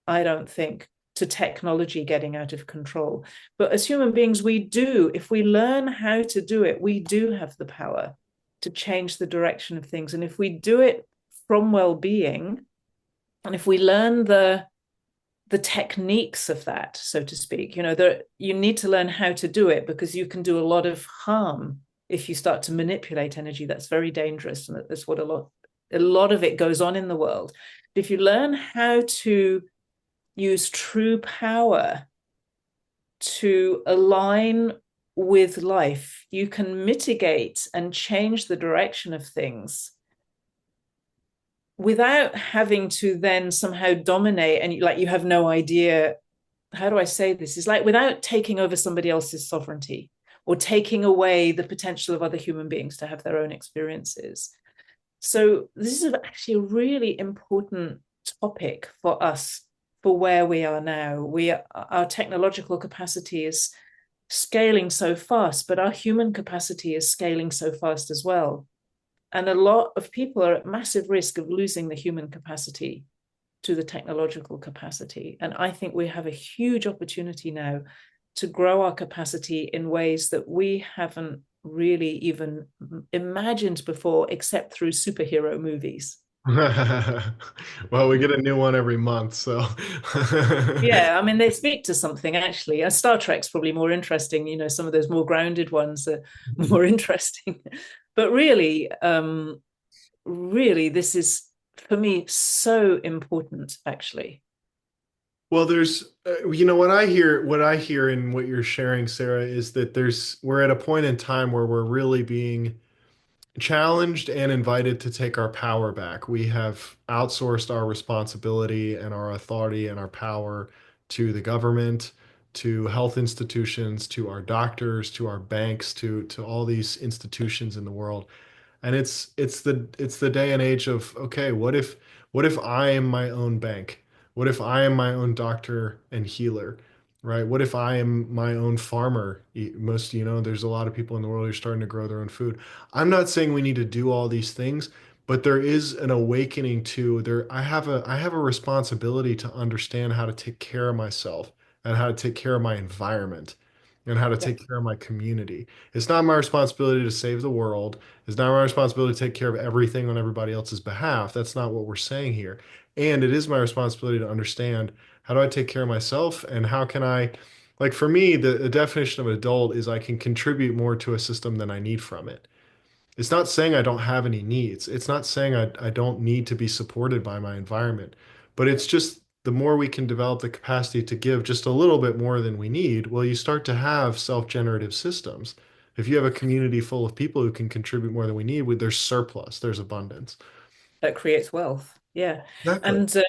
I don't think, to technology getting out of control. But as human beings, we do. If we learn how to do it, we do have the power to change the direction of things. And if we do it from well-being, and if we learn the techniques of that, so to speak, you need to learn how to do it, because you can do a lot of harm if you start to manipulate energy. That's very dangerous, and that's what a lot of it goes on in the world. But if you learn how to use true power to align with life, you can mitigate and change the direction of things without having to then somehow dominate, and you have no idea, how do I say this? It's like without taking over somebody else's sovereignty or taking away the potential of other human beings to have their own experiences. So this is actually a really important topic for us, for where we are now. Our technological capacity is scaling so fast, but our human capacity is scaling so fast as well. And a lot of people are at massive risk of losing the human capacity to the technological capacity. And I think we have a huge opportunity now to grow our capacity in ways that we haven't really even imagined before, except through superhero movies. Well, we get a new one every month, so Yeah, I mean, they speak to something actually. Star Trek's probably more interesting. Some of those more grounded ones are more interesting. But really, this is for me so important, actually. well, there's what I hear in what you're sharing, Sarah, is that we're at a point in time where we're really being challenged and invited to take our power back. We have outsourced our responsibility and our authority and our power to the government, to health institutions, to our doctors, to our banks, to all these institutions in the world. And it's the day and age of, okay, what if I am my own bank? What if I am my own doctor and healer? Right? What if I am my own farmer? There's a lot of people in the world who are starting to grow their own food. I'm not saying we need to do all these things, but there is an awakening to there. I have a responsibility to understand how to take care of myself and how to take care of my environment and how to Yeah, take care of my community. It's not my responsibility to save the world. It's not my responsibility to take care of everything on everybody else's behalf. That's not what we're saying here. And it is my responsibility to understand, how do I take care of myself and how can I, like for me, the definition of an adult is I can contribute more to a system than I need from it. It's not saying I don't have any needs. It's not saying I don't need to be supported by my environment, but it's just the more we can develop the capacity to give just a little bit more than we need, well, you start to have self-generative systems. If you have a community full of people who can contribute more than we need, there's surplus, there's abundance. that creates wealth. Yeah. Exactly. And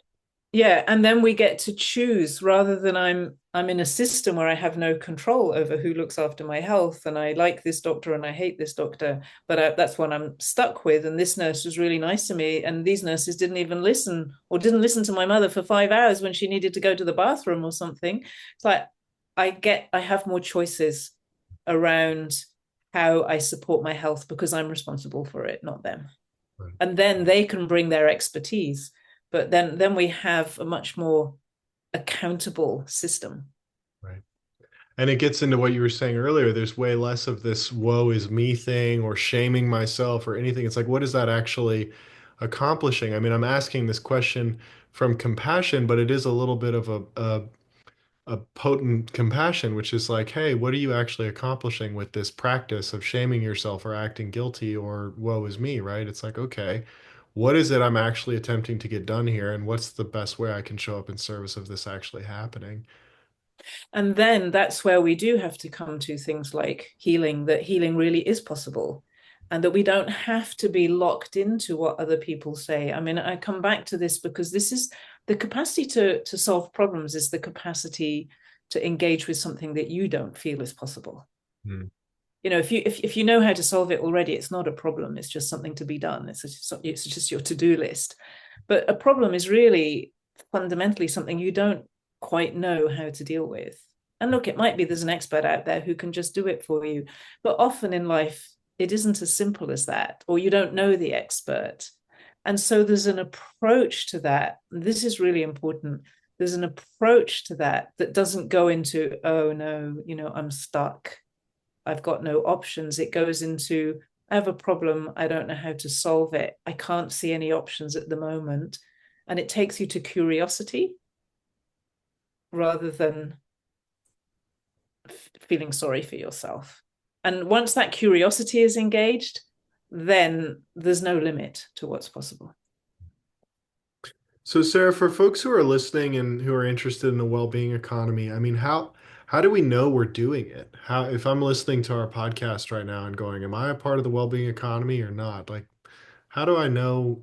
yeah, and then we get to choose rather than I'm in a system where I have no control over who looks after my health, and I like this doctor and I hate this doctor, but that's what I'm stuck with. And this nurse was really nice to me, and these nurses didn't even listen or didn't listen to my mother for 5 hours when she needed to go to the bathroom or something. It's like I have more choices around how I support my health because I'm responsible for it, not them. Right. And then they can bring their expertise, but then we have a much more accountable system. Right. And it gets into what you were saying earlier. There's way less of this woe is me thing or shaming myself or anything. It's like, what is that actually accomplishing? I mean, I'm asking this question from compassion, but it is a little bit of a potent compassion, which is like, hey, what are you actually accomplishing with this practice of shaming yourself or acting guilty or woe is me, right? It's like, okay, what is it I'm actually attempting to get done here? And what's the best way I can show up in service of this actually happening? And then that's where we do have to come to things like healing, that healing really is possible and that we don't have to be locked into what other people say. I mean, I come back to this because this is the capacity to solve problems, is the capacity to engage with something that you don't feel is possible. Hmm. If you know how to solve it already, it's not a problem. It's just something to be done. It's just your to-do list. But a problem is really fundamentally something you don't quite know how to deal with. And look, it might be there's an expert out there who can just do it for you, but often in life it isn't as simple as that, or you don't know the expert. And so there's an approach to that. This is really important. There's an approach to that that doesn't go into, oh no, I'm stuck, I've got no options. It goes into, I have a problem, I don't know how to solve it, I can't see any options at the moment. And it takes you to curiosity rather than feeling sorry for yourself. And once that curiosity is engaged, then there's no limit to what's possible. So, Sarah, for folks who are listening and who are interested in the well-being economy, I mean, how do we know we're doing it? How, if I'm listening to our podcast right now and going, am I a part of the well-being economy or not? Like, how do I know?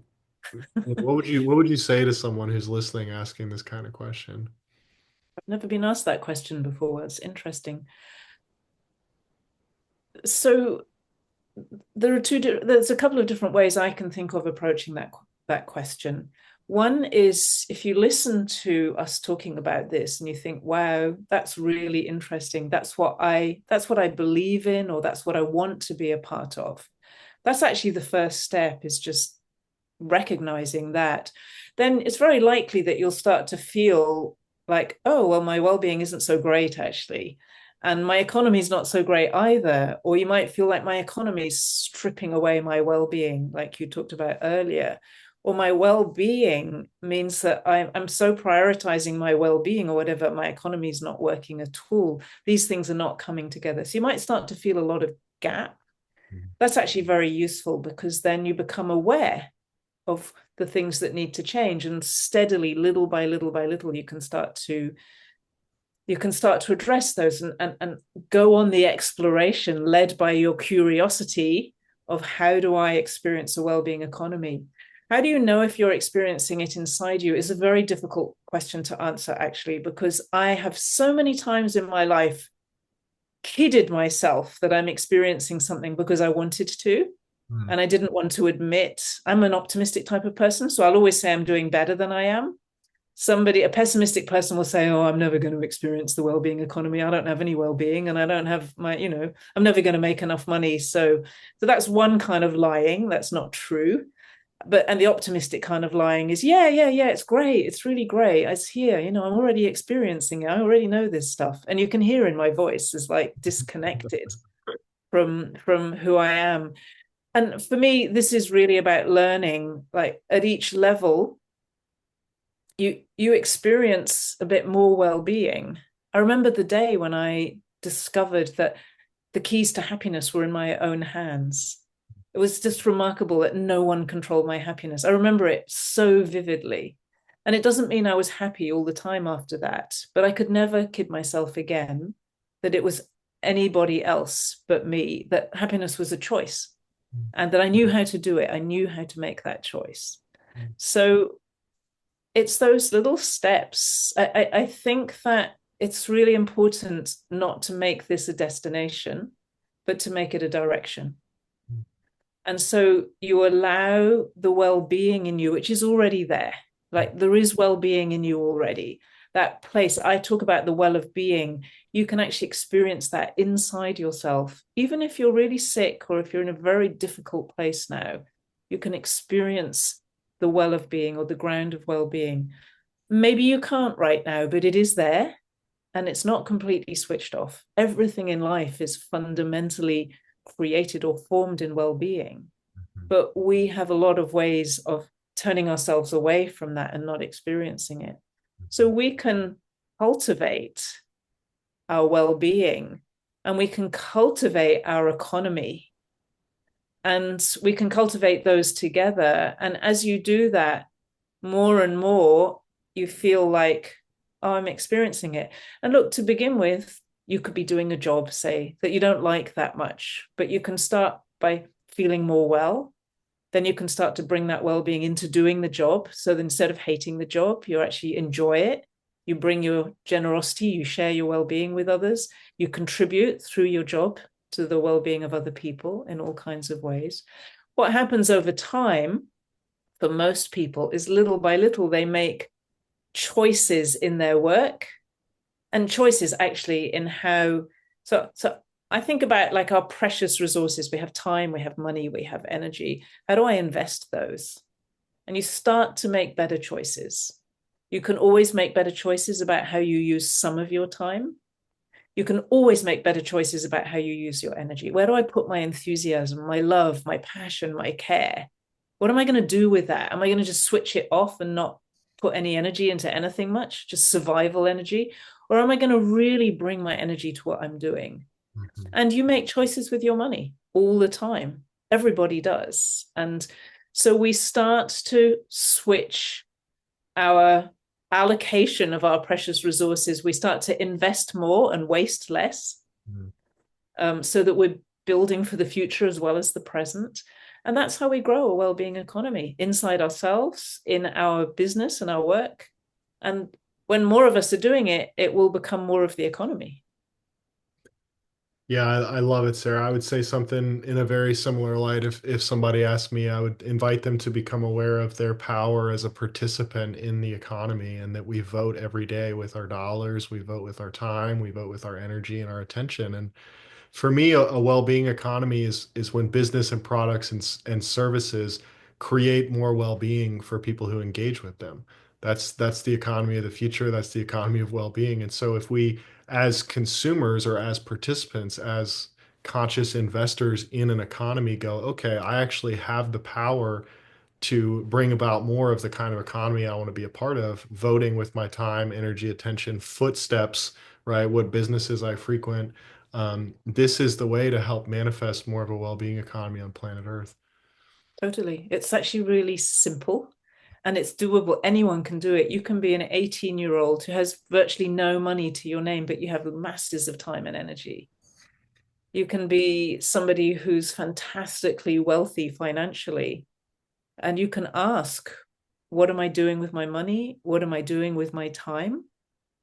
What would you say to someone who's listening asking this kind of question? I've never been asked that question before. It's interesting. So there's a couple of different ways I can think of approaching that question. One is, if you listen to us talking about this and you think, wow, that's really interesting, that's what I believe in, or that's what I want to be a part of. That's actually the first step, is just recognizing that. Then it's very likely that you'll start to feel like, oh, well, my well-being isn't so great actually, and my economy is not so great either. Or you might feel like my economy is stripping away my well-being, like you talked about earlier. or my well-being means that I'm so prioritizing my well-being or whatever, my economy is not working at all. These things are not coming together. So you might start to feel a lot of gap. That's actually very useful because then you become aware of the things that need to change, and steadily, little by little by little, you can start to address those, and go on the exploration led by your curiosity of how do I experience a well-being economy. How do you know if you're experiencing it inside you is a very difficult question to answer, actually, because I have so many times in my life kidded myself that I'm experiencing something because I wanted to, Mm. and I didn't want to admit. I'm an optimistic type of person, so I'll always say I'm doing better than I am. A pessimistic person will say, oh, I'm never going to experience the well-being economy. I don't have any well-being, and I don't have I'm never going to make enough money. So that's one kind of lying. That's not true. And the optimistic kind of lying is, yeah, yeah, yeah, it's great. It's really great. It's here. I'm already experiencing it. I already know this stuff. And you can hear in my voice is like disconnected from who I am. And for me, this is really about learning, like at each level you experience a bit more well-being. I remember the day when I discovered that the keys to happiness were in my own hands. It was just remarkable that no one controlled my happiness. I remember it so vividly. And it doesn't mean I was happy all the time after that, but I could never kid myself again that it was anybody else but me, that happiness was a choice, and that I knew how to do it. I knew how to make that choice. So it's those little steps. I think that it's really important not to make this a destination, but to make it a direction. And so you allow the well-being in you, which is already there. Like there is well-being in you already. That place, I talk about the well of being, you can actually experience that inside yourself. Even if you're really sick or if you're in a very difficult place now, you can experience the well of being or the ground of well-being. Maybe you can't right now, but it is there, and it's not completely switched off. Everything in life is fundamentally created or formed in well-being, but we have a lot of ways of turning ourselves away from that and not experiencing it. So we can cultivate our well-being, and we can cultivate our economy, and we can cultivate those together. And as you do that more and more, you feel like, oh, I'm experiencing it. And look, to begin with, you could be doing a job, say, that you don't like that much, but you can start by feeling more well. Then you can start to bring that well-being into doing the job. So that instead of hating the job, you actually enjoy it. You bring your generosity, you share your well-being with others, you contribute through your job to the well-being of other people in all kinds of ways. What happens over time for most people is little by little they make choices in their work, and choices actually in how. So I think about like our precious resources. We have time, we have money, we have energy. How do I invest those? And you start to make better choices. You can always make better choices about how you use some of your time. You can always make better choices about how you use your energy. Where do I put my enthusiasm, my love, my passion, my care? What am I going to do with that? Am I going to just switch it off and not put any energy into anything much, just survival energy? Or am I going to really bring my energy to what I'm doing? And you make choices with your money all the time. Everybody does. And so we start to switch our allocation of our precious resources. We start to invest more and waste less, so that we're building for the future as well as the present. And that's how we grow a well-being economy inside ourselves, in our business and our work. And when more of us are doing it, it will become more of the economy. Yeah, I love it, Sarah. I would say something in a very similar light. If somebody asked me, I would invite them to become aware of their power as a participant in the economy, and that we vote every day with our dollars, we vote with our time, we vote with our energy and our attention. And for me, a well-being economy is when business and products and services create more well-being for people who engage with them. That's the economy of the future. That's the economy of well-being. And so if we, as consumers or as participants, as conscious investors in an economy, go, okay, I actually have the power to bring about more of the kind of economy I want to be a part of, voting with my time, energy, attention, footsteps, right? What businesses I frequent. This is the way to help manifest more of a well-being economy on planet Earth. Totally. It's actually really simple and it's doable. Anyone can do it. You can be an 18-year-old who has virtually no money to your name, but you have masses of time and energy. You can be somebody who's fantastically wealthy financially, and you can ask, what am I doing with my money? What am I doing with my time?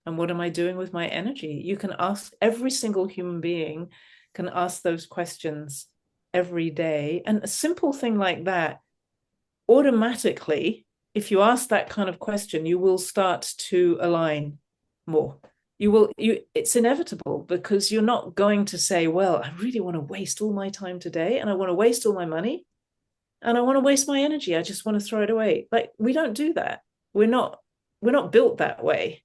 And what am I doing with my energy? You can ask, every single human being can ask those questions every day. And a simple thing like that, automatically, if you ask that kind of question, you will start to align more. It's inevitable because you're not going to say, well, I really want to waste all my time today and I want to waste all my money and I want to waste my energy. I just want to throw it away. Like, we don't do that. We're not we're not built that way,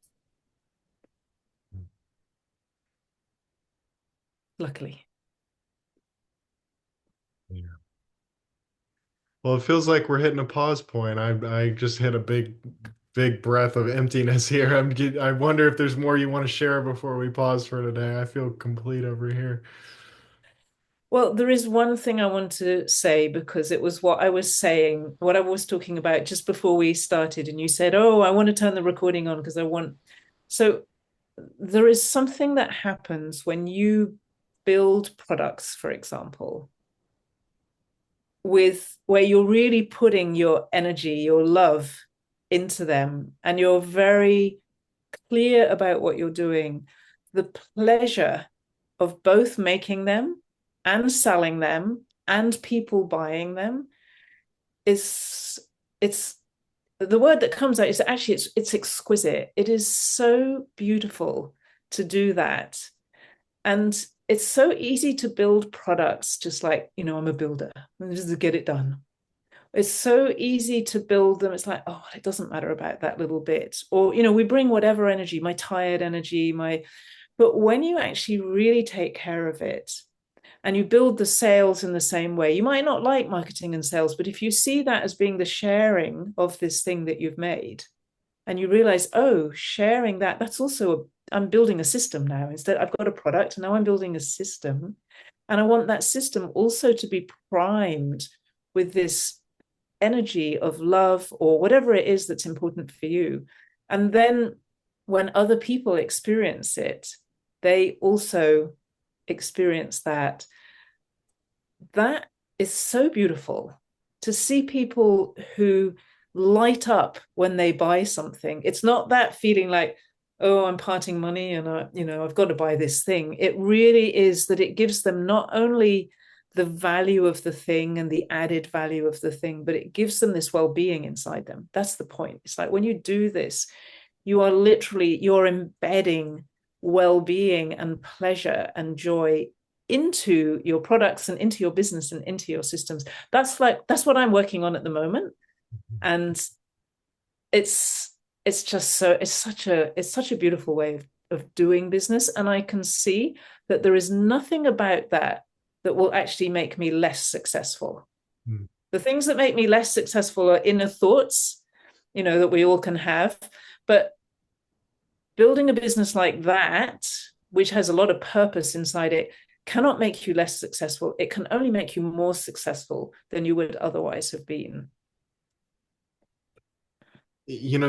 luckily. Yeah. Well, it feels like we're hitting a pause point. I just hit a big breath of emptiness here. I wonder if there's more you want to share before we pause for today. I feel complete over here. Well, there is one thing I want to say because it was what I was saying, what I was talking about just before we started. And you said, oh, I want to turn the recording on because I want. So there is something that happens when you build products, for example, with where you're really putting your energy, your love into them, and you're very clear about what you're doing. The pleasure of both making them and selling them and people buying them is it's the word that comes out is actually it's exquisite. It is so beautiful to do that. And it's so easy to build products just like, I'm a builder, just to get it done. It's so easy to build them. It's like, oh, it doesn't matter about that little bit. Or, we bring whatever energy, my tired energy, but when you actually really take care of it and you build the sales in the same way, you might not like marketing and sales, but if you see that as being the sharing of this thing that you've made, and you realize, oh, sharing that's also I'm building a system now. Instead, I've got a product, and now I'm building a system. And I want that system also to be primed with this energy of love or whatever it is that's important for you. And then when other people experience it, they also experience that. That is so beautiful to see people who light up when they buy something. It's not that feeling like, oh, I'm parting money and I've got to buy this thing. It really is that it gives them not only the value of the thing and the added value of the thing, but it gives them this well-being inside them. That's the point. It's like when you do this, you're embedding well-being and pleasure and joy into your products and into your business and into your systems. That's what I'm working on at the moment. And it's just so it's such a beautiful way of doing business. And I can see that there is nothing about that that will actually make me less successful. Mm. The things that make me less successful are inner thoughts, that we all can have. But building a business like that, which has a lot of purpose inside it, cannot make you less successful. It can only make you more successful than you would otherwise have been.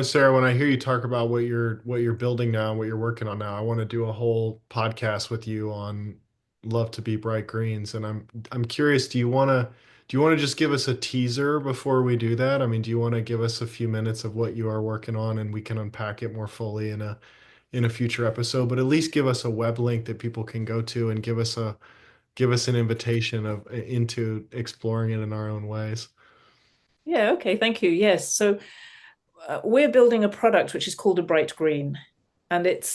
Sarah, when I hear you talk about what you're building now, what you're working on now, I want to do a whole podcast with you on love to be bright greens. And I'm curious, do you want to just give us a teaser before we do that? I mean, do you want to give us a few minutes of what you are working on and we can unpack it more fully in a future episode, but at least give us a web link that people can go to and give us an invitation into exploring it in our own ways. Yeah, okay, thank you. Yes. So we're building a product which is called a bright green, and it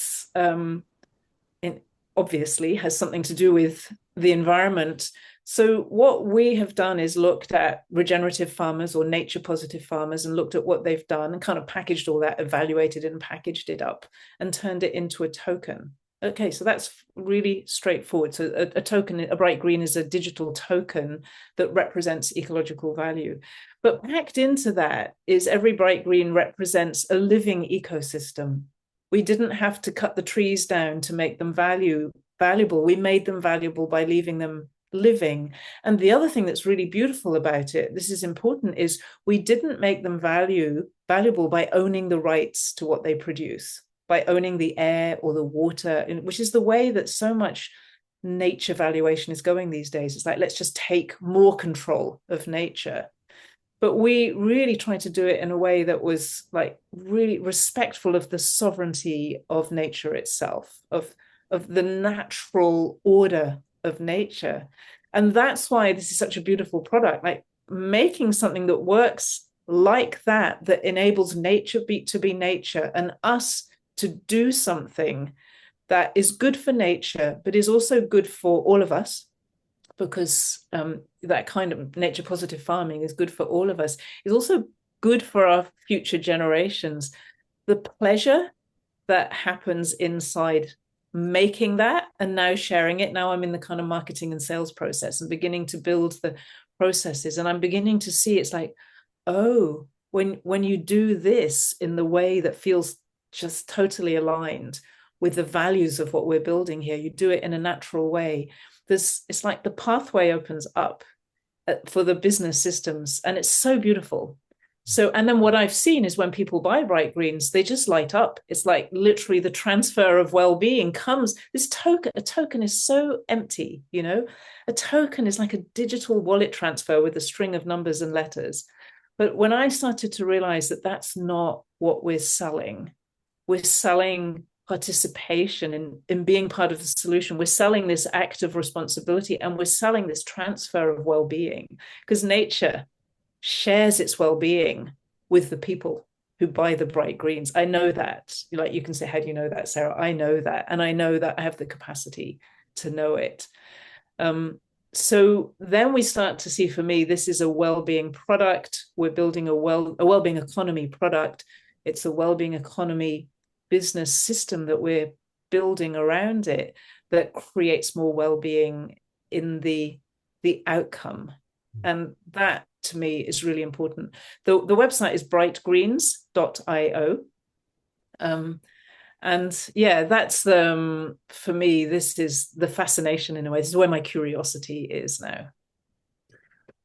obviously has something to do with the environment. So what we have done is looked at regenerative farmers or nature positive farmers and looked at what they've done and kind of packaged all that, evaluated and packaged it up and turned it into a token. Okay, so that's really straightforward. So a token, a bright green is a digital token that represents ecological value. But packed into that is every bright green represents a living ecosystem. We didn't have to cut the trees down to make them valuable. We made them valuable by leaving them living. And the other thing that's really beautiful about it, this is important, is we didn't make them valuable by owning the rights to what they produce, by owning the air or the water, which is the way that so much nature valuation is going these days. It's like, let's just take more control of nature. But we really tried to do it in a way that was like really respectful of the sovereignty of nature itself, of the natural order of nature. And that's why this is such a beautiful product. Like making something that works like that, that enables nature to be nature, and us to do something that is good for nature, but is also good for all of us, because that kind of nature positive farming is good for all of us, is also good for our future generations. The pleasure that happens inside making that and now sharing it. Now I'm in the kind of marketing and sales process and beginning to build the processes. And I'm beginning to see it's like, oh, when you do this in the way that feels just totally aligned with the values of what we're building here, you do it in a natural way. It's like the pathway opens up for the business systems, and it's so beautiful. So, and then what I've seen is when people buy bright greens, they just light up. It's like literally the transfer of well-being comes. A token is so empty, you know. A token is like a digital wallet transfer with a string of numbers and letters. But when I started to realize that that's not what we're selling participation in being part of the solution. We're selling this act of responsibility, and we're selling this transfer of well-being, because nature shares its well-being with the people who buy the bright greens. I know that. Like you can say, how do you know that, Sarah? I know that. And I know that I have the capacity to know it. So then we start to see, for me, this is a well-being product. We're building a well-being economy product. It's a well-being economy business system that we're building around it that creates more well-being in the outcome. And that to me is really important. The website is brightgreens.io. And yeah, that's for me, this is the fascination in a way. This is where my curiosity is now.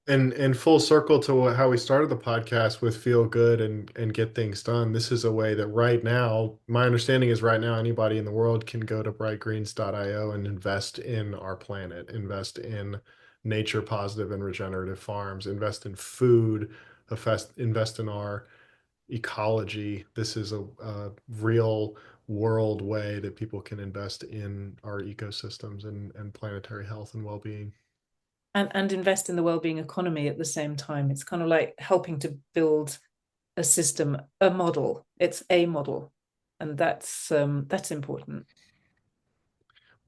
And full circle to how we started the podcast with feel good and get things done. This is a way that right now, my understanding is right now anybody in the world can go to brightgreens.io and invest in our planet, invest in nature positive and regenerative farms, invest in food, invest in our ecology. This is a real world way that people can invest in our ecosystems and planetary health and well-being. And invest in the well-being economy at the same time. It's kind of like helping to build a system, a model. It's a model, and that's important.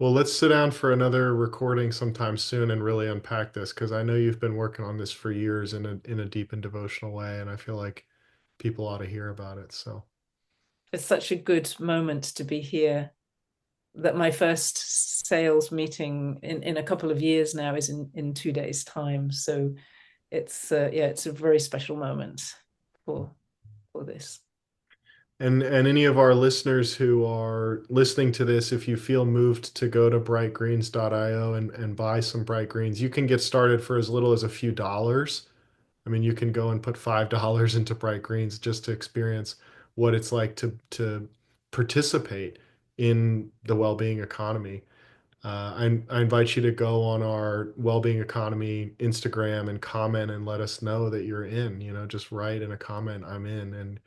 Well, let's sit down for another recording sometime soon and really unpack this because I know you've been working on this for years in a deep and devotional way, and I feel like people ought to hear about it. So, It's such a good moment to be here. That my first sales meeting in a couple of years now is in 2 days' time. So it's yeah, it's a very special moment for for this. and any of our listeners who are listening to this, if you feel moved to go to brightgreens.io and buy some bright greens, you can get started for as little as a few dollars. I mean, you can go and put $5 into Bright Greens just to experience what it's like to participate in the well-being economy. I invite you to go on our well-being economy Instagram and comment and let us know that you're in. You know, just write in a comment, "I'm in,"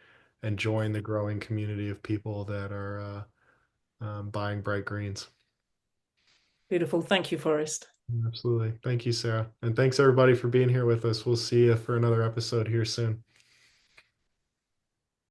and join the growing community of people that are buying Bright Greens. Beautiful. Thank you, Forrest. Absolutely. Thank you, Sarah. And thanks everybody for being here with us. We'll see you for another episode here soon.